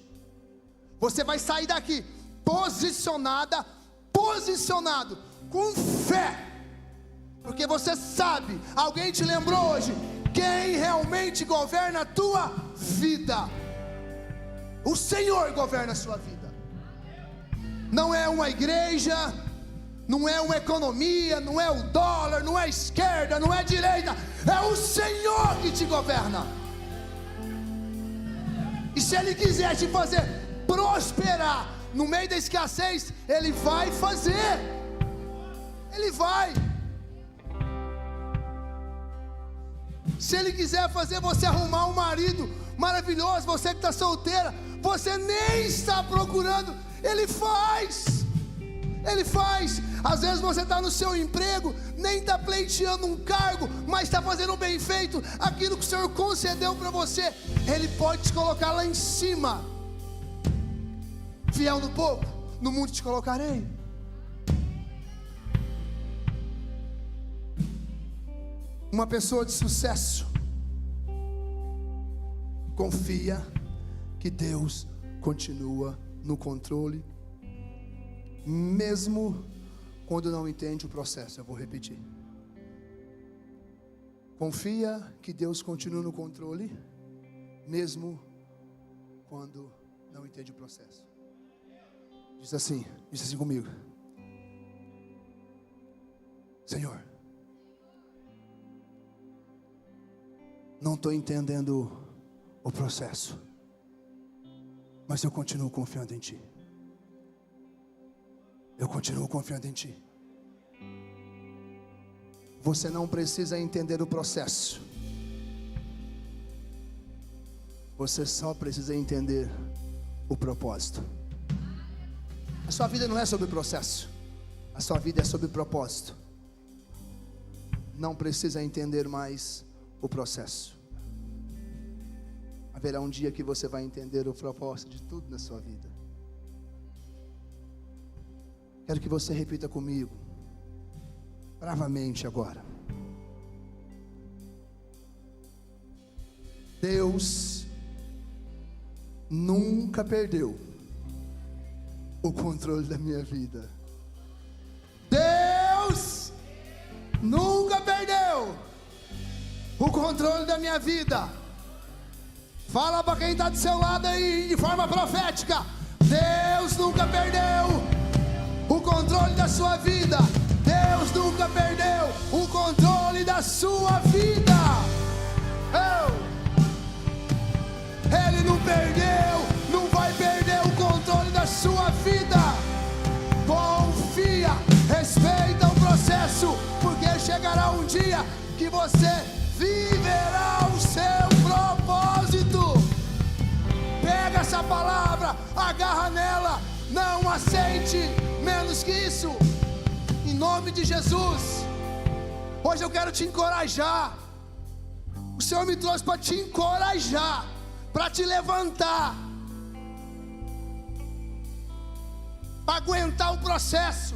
Speaker 4: Você vai sair daqui posicionado, com fé. Porque você sabe, alguém te lembrou hoje, quem realmente governa a tua vida. O Senhor governa a sua vida. Não é uma igreja, não é uma economia, não é o dólar, não é a esquerda, não é a direita. É o Senhor que te governa. E se Ele quiser te fazer prosperar no meio da escassez, Ele vai fazer. Ele vai. Se Ele quiser fazer você arrumar um marido maravilhoso, você que está solteira, você nem está procurando, Ele faz. Ele faz. Às vezes você está no seu emprego, nem está pleiteando um cargo, mas está fazendo bem feito aquilo que o Senhor concedeu para você. Ele pode te colocar lá em cima. Fiel no pouco, no mundo te colocarei. Uma pessoa de sucesso confia que Deus continua no controle, mesmo quando não entende o processo. Eu vou repetir. Confia que Deus continua no controle, mesmo quando não entende o processo. Diz assim comigo: Senhor, não estou entendendo o processo, mas eu continuo confiando em Ti. Eu continuo confiando em Ti. Você não precisa entender o processo. Você só precisa entender o propósito. A sua vida não é sobre o processo. A sua vida é sobre o propósito. Não precisa entender mais o processo. Haverá um dia que você vai entender o propósito de tudo na sua vida. Quero que você repita comigo, bravamente agora. Deus nunca perdeu o controle da minha vida. Deus nunca perdeu o controle da minha vida. Fala para quem está do seu lado aí de forma profética: Deus nunca perdeu o controle da sua vida. Deus nunca perdeu o controle da sua vida. Ele não perdeu, não vai perder o controle da sua vida. Confia, respeita o processo, porque chegará um dia que você viverá o seu propósito. Pega essa palavra, agarra nela, não aceite menos que isso, em nome de Jesus. Hoje eu quero te encorajar. O Senhor me trouxe para te encorajar, para te levantar, para aguentar o processo,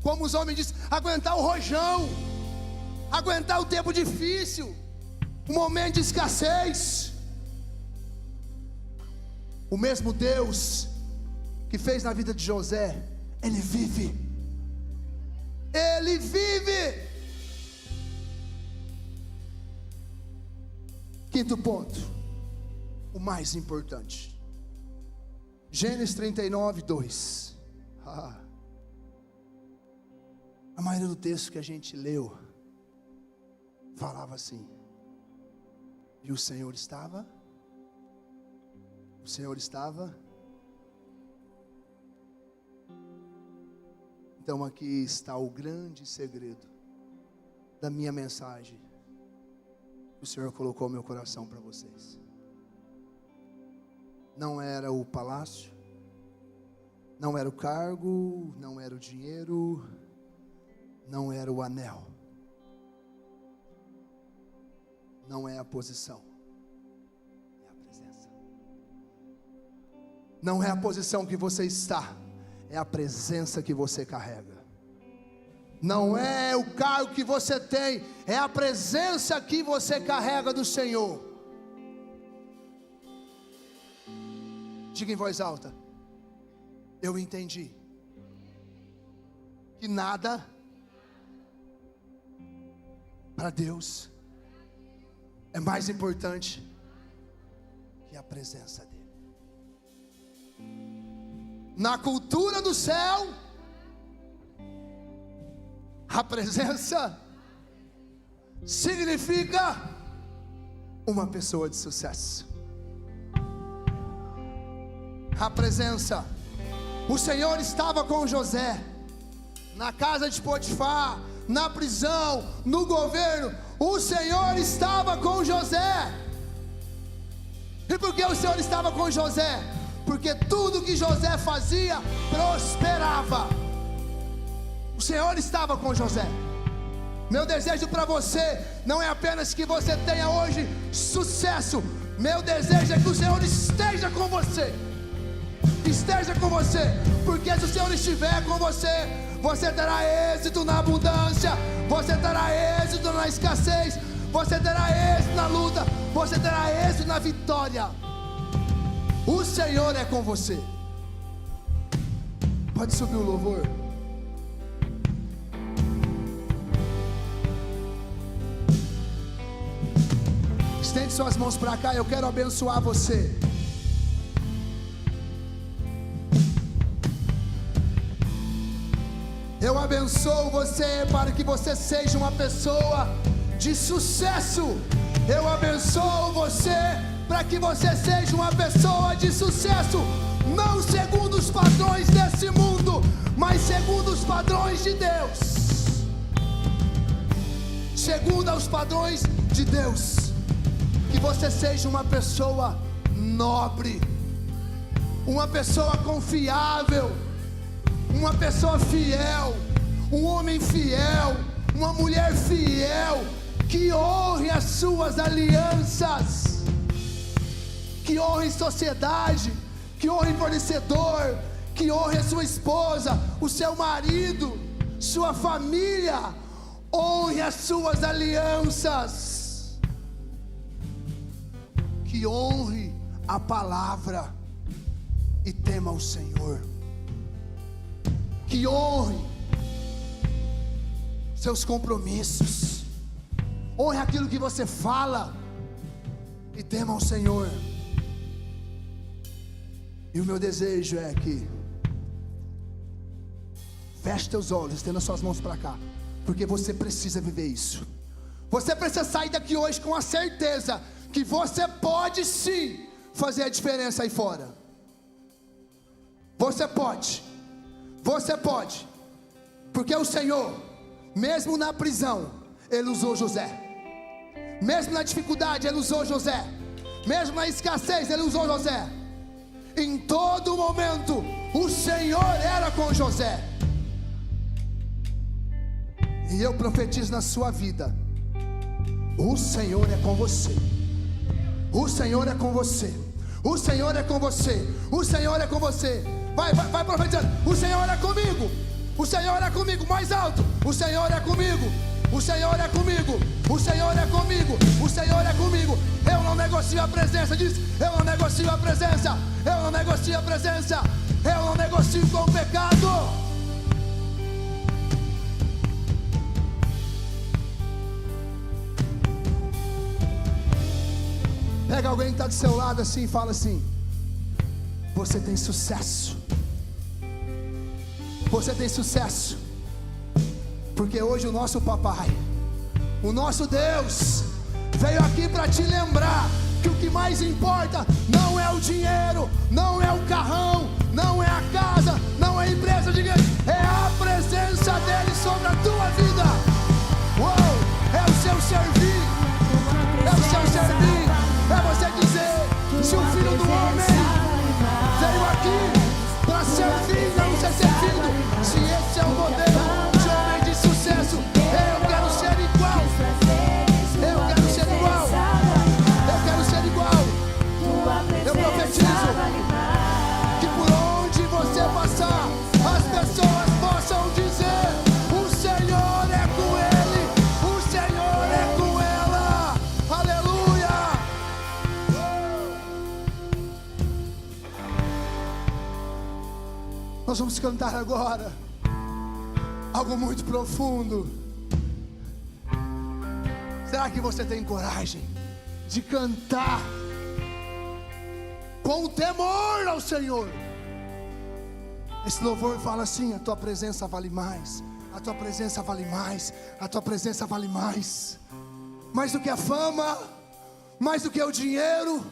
Speaker 4: como os homens dizem, aguentar o rojão, aguentar o tempo difícil, o momento de escassez. O mesmo Deus que fez na vida de José, Ele vive. Ele vive. Quinto ponto, o mais importante. Gênesis 39, 2. A maioria do texto que a gente leu falava assim: e o Senhor estava. Então aqui está o grande segredo da minha mensagem que o Senhor colocou no meu coração para vocês. Não era o palácio, não era o cargo, não era o dinheiro, não era o anel, não é a posição, é a presença. Não é a posição que você está, é a presença que você carrega. Não é o cargo que você tem, é a presença que você carrega do Senhor. Diga em voz alta: eu entendi que nada para Deus é mais importante que a presença dEle. Na cultura do céu, a presença significa uma pessoa de sucesso. A presença. O Senhor estava com José na casa de Potifar, na prisão, no governo, o Senhor estava com José. E por que o Senhor estava com José? Porque tudo que José fazia prosperava. O Senhor estava com José. Meu desejo para você não é apenas que você tenha hoje sucesso. Meu desejo é que o Senhor esteja com você. Esteja com você, porque se o Senhor estiver com você, você terá êxito na abundância, você terá êxito na escassez, você terá êxito na luta, você terá êxito na vitória. O Senhor é com você. Pode subir o louvor. Estende suas mãos para cá, eu quero abençoar você. Eu abençoo você para que você seja uma pessoa de sucesso. Eu abençoo você para que você seja uma pessoa de sucesso. Não segundo os padrões desse mundo, mas segundo os padrões de Deus. Segundo os padrões de Deus. Que você seja uma pessoa nobre, uma pessoa confiável, uma pessoa fiel, um homem fiel, uma mulher fiel, que honre as suas alianças, que honre sociedade, que honre fornecedor, que honre a sua esposa, o seu marido, sua família, honre as suas alianças, que honre a palavra e tema o Senhor. Que honre seus compromissos, honre aquilo que você fala e tema o Senhor. E o meu desejo é que feche teus olhos, estenda suas mãos para cá, porque você precisa viver isso. Você precisa sair daqui hoje com a certeza que você pode sim fazer a diferença aí fora. Você pode. Você pode, porque o Senhor, mesmo na prisão, Ele usou José. Mesmo na dificuldade, Ele usou José. Mesmo na escassez, Ele usou José. Em todo momento, o Senhor era com José. E eu profetizo na sua vida: o Senhor é com você. O Senhor é com você. O Senhor é com você. O Senhor é com você. Vai profetizando. O Senhor é comigo. O Senhor é comigo. Mais alto. O Senhor é comigo. O Senhor é comigo. O Senhor é comigo. O Senhor é comigo. Eu não negocio a presença. Diz: eu não negocio a presença. Eu não negocio a presença. Eu não negocio com o pecado. Pega alguém que está do seu lado assim e fala assim: você tem sucesso. Você tem sucesso. Porque hoje o nosso papai, o nosso Deus, veio aqui para te lembrar que o que mais importa não é o dinheiro, não é o carrão, não é a casa, não é a empresa de igreja, é a presença dele sobre a tua vida. Uou, é o seu servir. É o seu servir. É você dizer: se o Filho do Homem veio aqui para servir, não ser servido. Se esse é o modelo de homem de sucesso, eu quero ser igual. Eu quero ser igual. Eu quero ser igual. Eu profetizo que por onde você passar, as pessoas possam dizer: o Senhor é com ele, o Senhor é com ela. Aleluia. Nós vamos cantar agora algo muito profundo. Será que você tem coragem de cantar com temor ao Senhor? Esse louvor fala assim: a tua presença vale mais, a tua presença vale mais, a tua presença vale mais. Mais do que a fama, mais do que o dinheiro,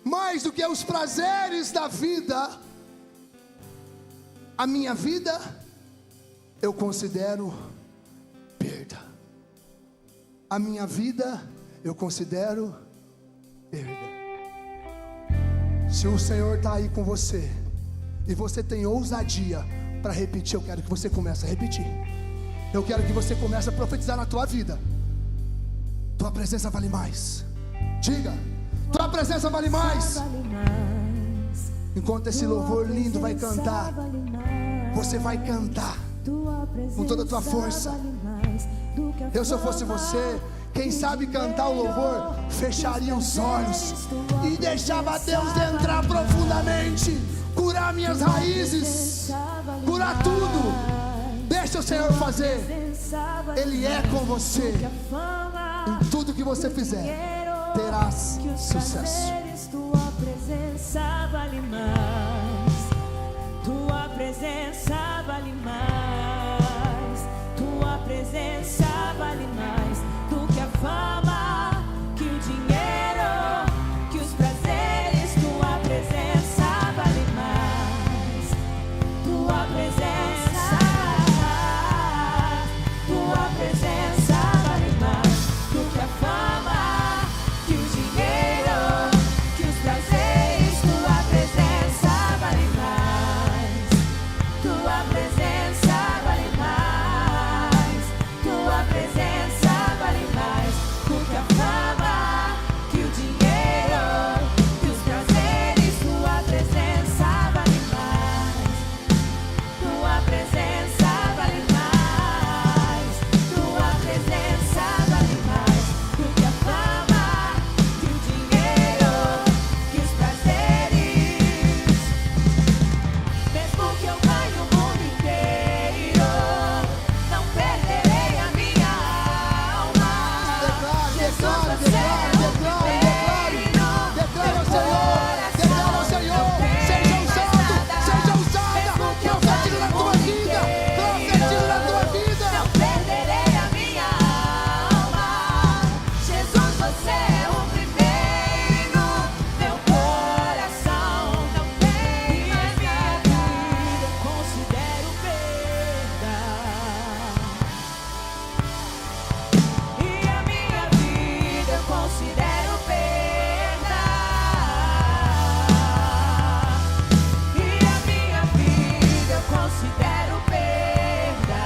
Speaker 4: mais do que os prazeres da vida. A minha vida eu considero perda. A minha vida eu considero perda. Se o Senhor está aí com você e você tem ousadia para repetir, eu quero que você comece a repetir. Eu quero que você comece a profetizar na tua vida. Tua presença vale mais. Diga, tua presença vale mais. Enquanto esse louvor lindo vai cantar, você vai cantar com toda a tua força. Eu, se eu fosse você, quem sabe cantar o louvor, fecharia os olhos e deixava Deus entrar profundamente, curar minhas raízes, curar tudo. Deixa o Senhor fazer. Ele é com você. Em tudo que você fizer, terás sucesso.
Speaker 5: Tua presença vale mais. Tua presença vale mais. Tua presença vale mais do que a fama, que o dinheiro, que os prazeres. Tua presença vale mais. Tua presença, tua presença vale mais do que a fama, que o dinheiro, que os prazeres. Tua presença vale mais. Tua presença vale mais. Tua presença vale mais do que a fama, que o dinheiro, que os prazeres. Tua presença vale mais. Tua presença vale mais. Tua presença vale mais do que a fama, que o dinheiro, que os prazeres. Mesmo que eu ganhe o mundo inteiro, não perderei a minha alma. Jesus, você é o primeiro
Speaker 4: Declara ao
Speaker 5: no
Speaker 4: Senhor, declara ao Senhor. Seja usado, seja usada. Profetiza na tua vida, profetiza na tua vida.
Speaker 5: não perderei a minha alma. Jesus, você é o primeiro. Meu coração não tem mais nada. Eu considero perda. E a minha vida eu considero perda. E a minha vida eu considero perda.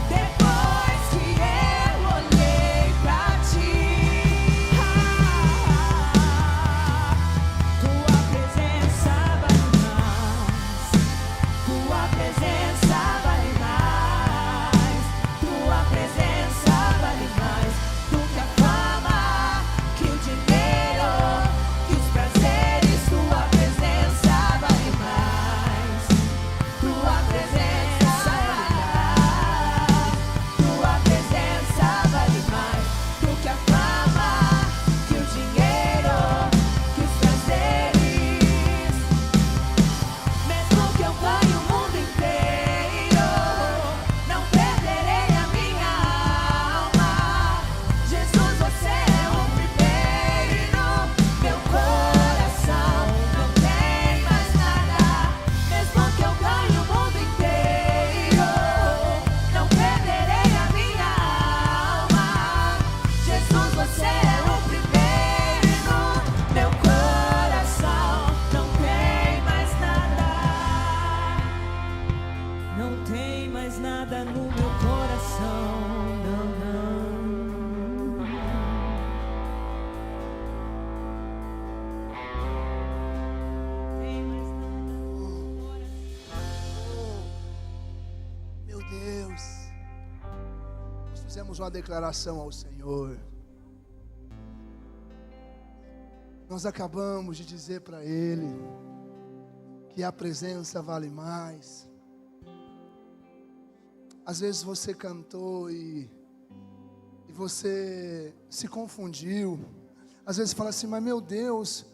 Speaker 5: Depois que eu olhei pra ti, tua presença vale mais. Tua presença vale mais. Tua presença vale mais do que a fama, que o dinheiro, que os prazeres. Tua presença vale mais. Tua presença vale mais. Tua presença vale mais do que a fama, que o dinheiro, que os prazeres. Mesmo que eu ganhe o mundo inteiro, não perderei a minha alma. Jesus, você é o primeiro. Meu coração não tem mais nada. Mesmo que eu ganhe o mundo inteiro, não perderei a minha alma. Jesus, você é o primeiro. Meu coração não tem mais nada. Não tem mais nada no meu coração. Não, não. Tem mais nada no meu coração.
Speaker 4: Meu Deus, nós fizemos uma declaração ao Senhor. Nós acabamos de dizer para Ele que a presença vale mais. Às vezes você cantou e você se confundiu. Às vezes fala assim, mas meu Deus,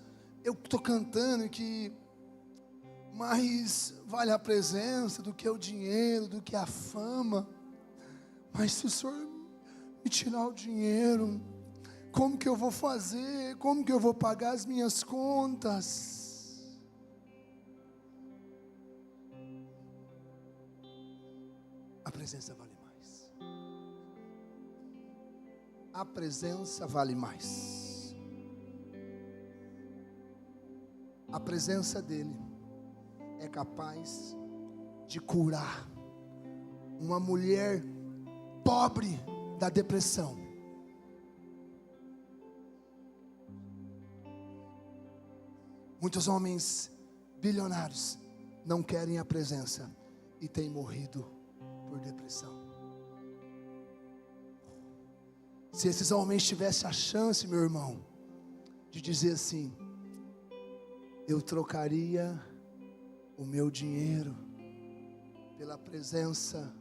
Speaker 4: eu estou cantando que mais vale a presença do que o dinheiro, do que a fama. Mas se o Senhor me tirar o dinheiro, como que eu vou fazer? Como que eu vou pagar as minhas contas? presença vale mais. A presença vale mais. A presença dele é capaz de curar uma mulher pobre da depressão. Muitos homens bilionários não querem a presença e têm morrido por depressão. Se esses homens tivessem a chance, meu irmão, de dizer assim: eu trocaria o meu dinheiro pela presença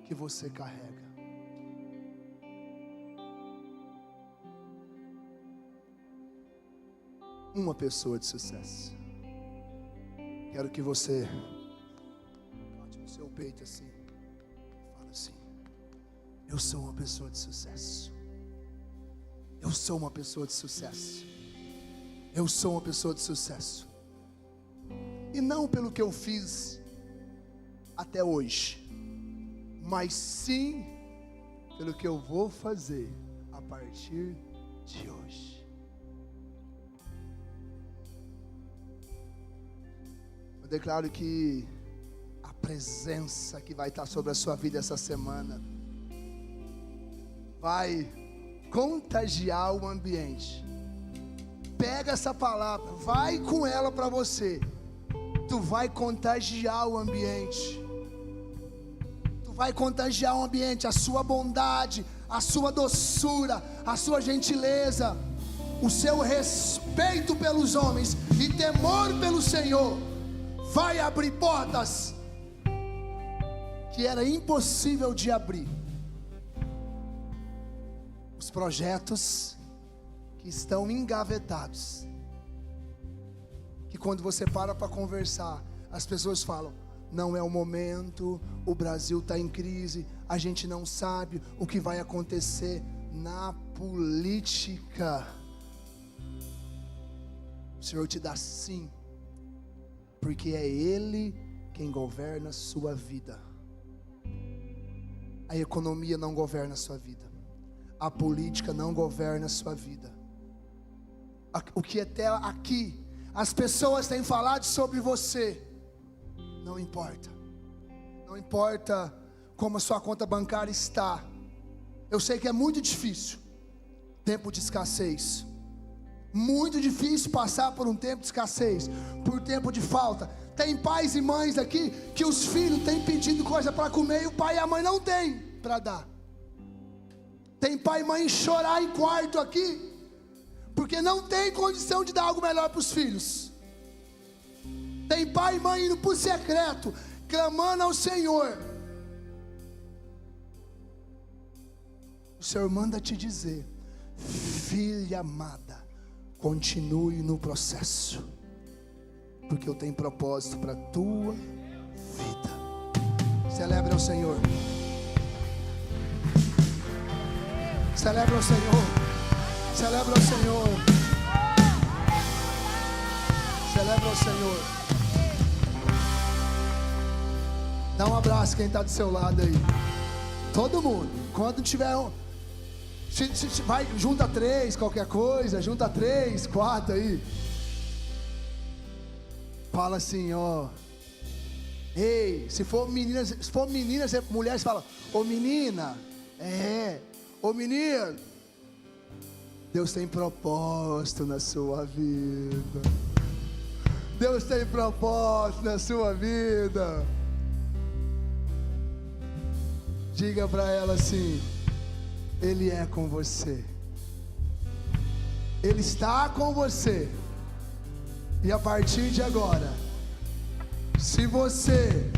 Speaker 4: que você carrega. Uma pessoa de sucesso. Quero que você bate no seu peito assim e fala assim: eu sou uma pessoa de sucesso. Eu sou uma pessoa de sucesso. Eu sou uma pessoa de sucesso. E não pelo que eu fiz até hoje, mas sim pelo que eu vou fazer a partir de hoje. Eu declaro que a presença que vai estar sobre a sua vida essa semana vai contagiar o ambiente. Pega essa palavra, vai com ela para você. Tu vai contagiar o ambiente. Tu vai contagiar o ambiente, a sua bondade, a sua doçura, a sua gentileza, o seu respeito pelos homens e temor pelo Senhor vai abrir portas que era impossível de abrir. Os projetos que estão engavetados, que quando você para conversar, as pessoas falam: não é o momento, o Brasil está em crise, a gente não sabe o que vai acontecer na política. O Senhor te dá sim, porque é Ele quem governa a sua vida. A economia não governa a sua vida, a política não governa a sua vida. O que até aqui as pessoas têm falado sobre você, não importa. Não importa como a sua conta bancária está. Eu sei que é muito difícil, tempo de escassez. Muito difícil passar por um tempo de escassez, por tempo de falta. Tem pais e mães aqui que os filhos têm pedido coisa para comer e o pai e a mãe não tem para dar. Tem pai e mãe chorar em quarto aqui porque não tem condição de dar algo melhor para os filhos. Tem pai e mãe indo para o secreto, clamando ao Senhor. O Senhor manda te dizer: filha amada, continue no processo, porque eu tenho propósito para a tua vida. Celebre ao Senhor. Celebre ao Senhor. Celebra ao Senhor. Celebra ao Senhor. Dá um abraço quem está do seu lado aí. Todo mundo. Quando tiver vai, junta 3, qualquer coisa. Junta 3, 4 aí. Fala assim, ó. Ei, se for menina, mulher, você fala: ô menina. Ô menino. Deus tem propósito na sua vida. Deus tem propósito na sua vida. Diga para ela assim: Ele é com você. Ele está com você. E a partir de agora, se você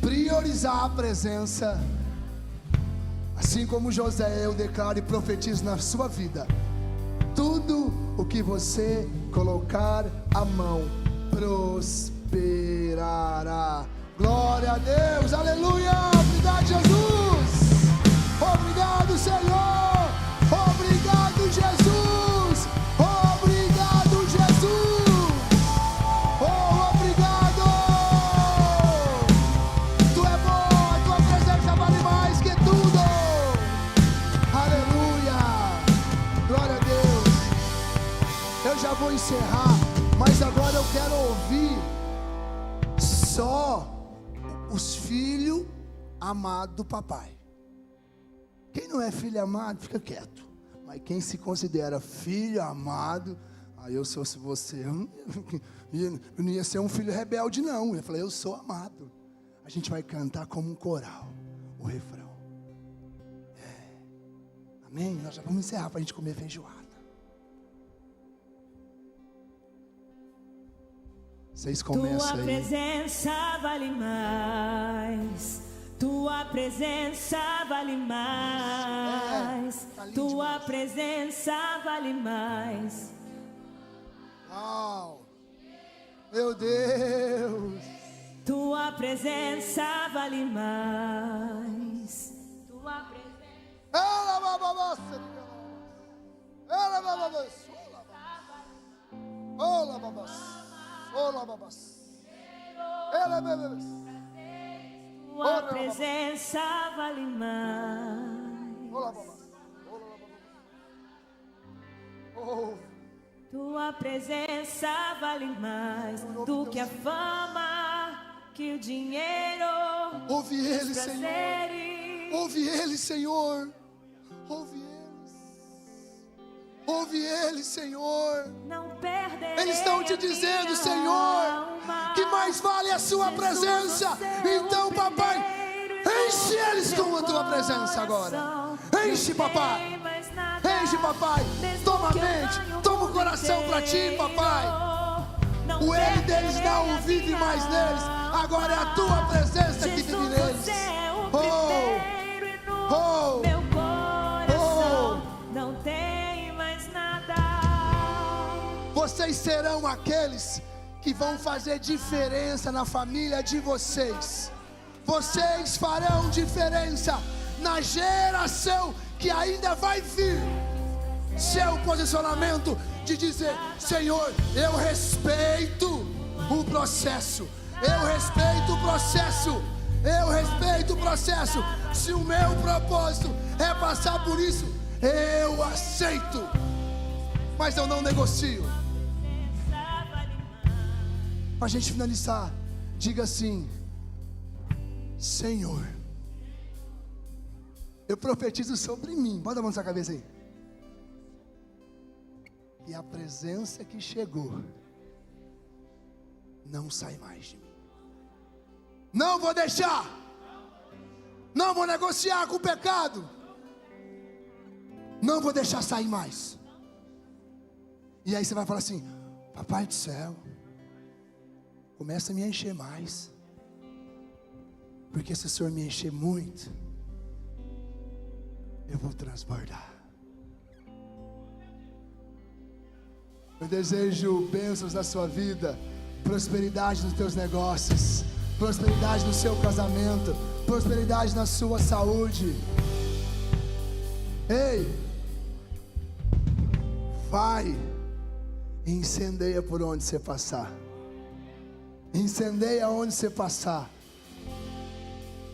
Speaker 4: priorizar a presença, assim como José, eu declaro e profetizo na sua vida: tudo o que você colocar a mão prosperará. Glória a Deus, aleluia. Obrigado, Jesus. Obrigado, Senhor. Obrigado, Jesus. Obrigado, Jesus. Oh, obrigado. Tu é bom, a vou encerrar, mas agora eu quero ouvir só os filhos amados do papai. Quem não é filho amado, fica quieto. Mas quem se considera filho amado, aí eu sou, se você, eu não ia ser um filho rebelde não. Eu falei, eu sou amado. A gente vai cantar como um coral, o refrão. Amém? Nós já vamos encerrar para a gente comer feijoada. Vocês começam aí.
Speaker 5: Tua presença vale mais. Tua presença vale mais. Tua presença vale mais.
Speaker 4: Uau! Meu Deus!
Speaker 5: Tua presença vale mais. Tua presença.
Speaker 4: Ela babaça. Ela babaça. Olá babaça. Olá babaça. Ela babaça.
Speaker 5: Tua presença vale mais.
Speaker 4: Olá babaça. Oh.
Speaker 5: Tua presença vale mais do que a fama, que o dinheiro.
Speaker 4: Ouve ele, Senhor.
Speaker 5: Prazeres.
Speaker 4: Ouve ele, Senhor. Ouve eles. Ouve ele, Senhor.
Speaker 5: Não perderei.
Speaker 4: Eles estão te dizendo, Senhor, que mais vale a sua presença. Então, papai, enche eles com a tua presença agora. Enche, papai. Enche, papai. Toma a mente, toma o coração para ti, papai. O ele deles não vive mais neles. Agora é a tua presença que vive neles. Oh,
Speaker 5: meu coração não tem mais nada.
Speaker 4: Vocês serão aqueles que vão fazer diferença na família de vocês. Vocês farão diferença na geração que ainda vai vir. Seu posicionamento de dizer, Senhor, eu respeito o processo. Eu respeito o processo. Eu respeito o processo. Se o meu propósito é passar por isso, eu aceito. Mas eu não negocio. Para a gente finalizar, diga assim: Senhor, eu profetizo sobre mim. Bota a mão na sua cabeça aí. E a presença que chegou não sai mais de mim. Não vou deixar. Não vou negociar com o pecado. Não vou deixar sair mais. E aí você vai falar assim: Papai do céu, começa a me encher mais. Porque se o Senhor me encher muito, eu vou transbordar. Eu desejo bênçãos na sua vida, prosperidade nos teus negócios, prosperidade no seu casamento, prosperidade na sua saúde. Ei, vai e incendeia por onde você passar. Incendeia onde você passar.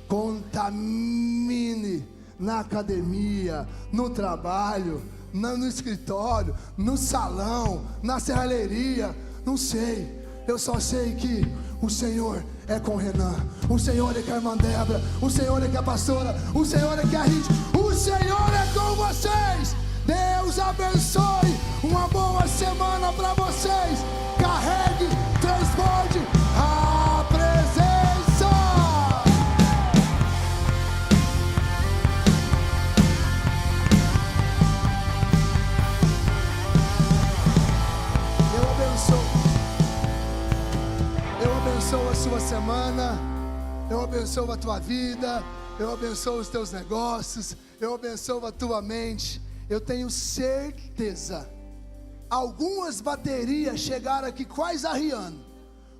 Speaker 4: Contamine na academia, no trabalho, no escritório, no salão, na serralheria, não sei. Eu só sei que o Senhor é com Renan, o Senhor é com a irmã Débora, o Senhor é com a pastora, o Senhor é com a Rita, o Senhor é com vocês. Deus abençoe, uma boa semana para vocês. Carregue, transborde a presença. Eu abençoo a sua semana, eu abençoo a tua vida, eu abençoo os teus negócios, eu abençoo a tua mente. Eu tenho certeza, algumas baterias chegaram aqui quase arriando,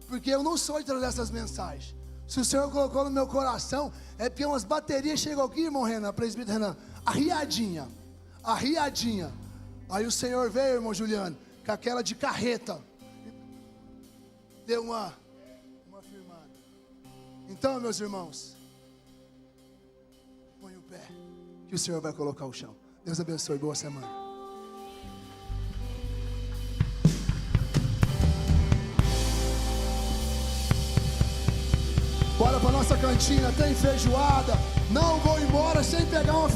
Speaker 4: porque eu não sou de trazer essas mensagens. Se o Senhor colocou no meu coração, é porque umas baterias chegam aqui, irmão Renan, presbítero Renan, arriadinha. Aí o Senhor veio, irmão Juliano, com aquela de carreta, deu uma firmada. Então, meus irmãos, põe o pé, que o Senhor vai colocar o chão. Deus abençoe, boa semana. embora para nossa cantina, tem feijoada. Não vou embora sem pegar uma feijoada.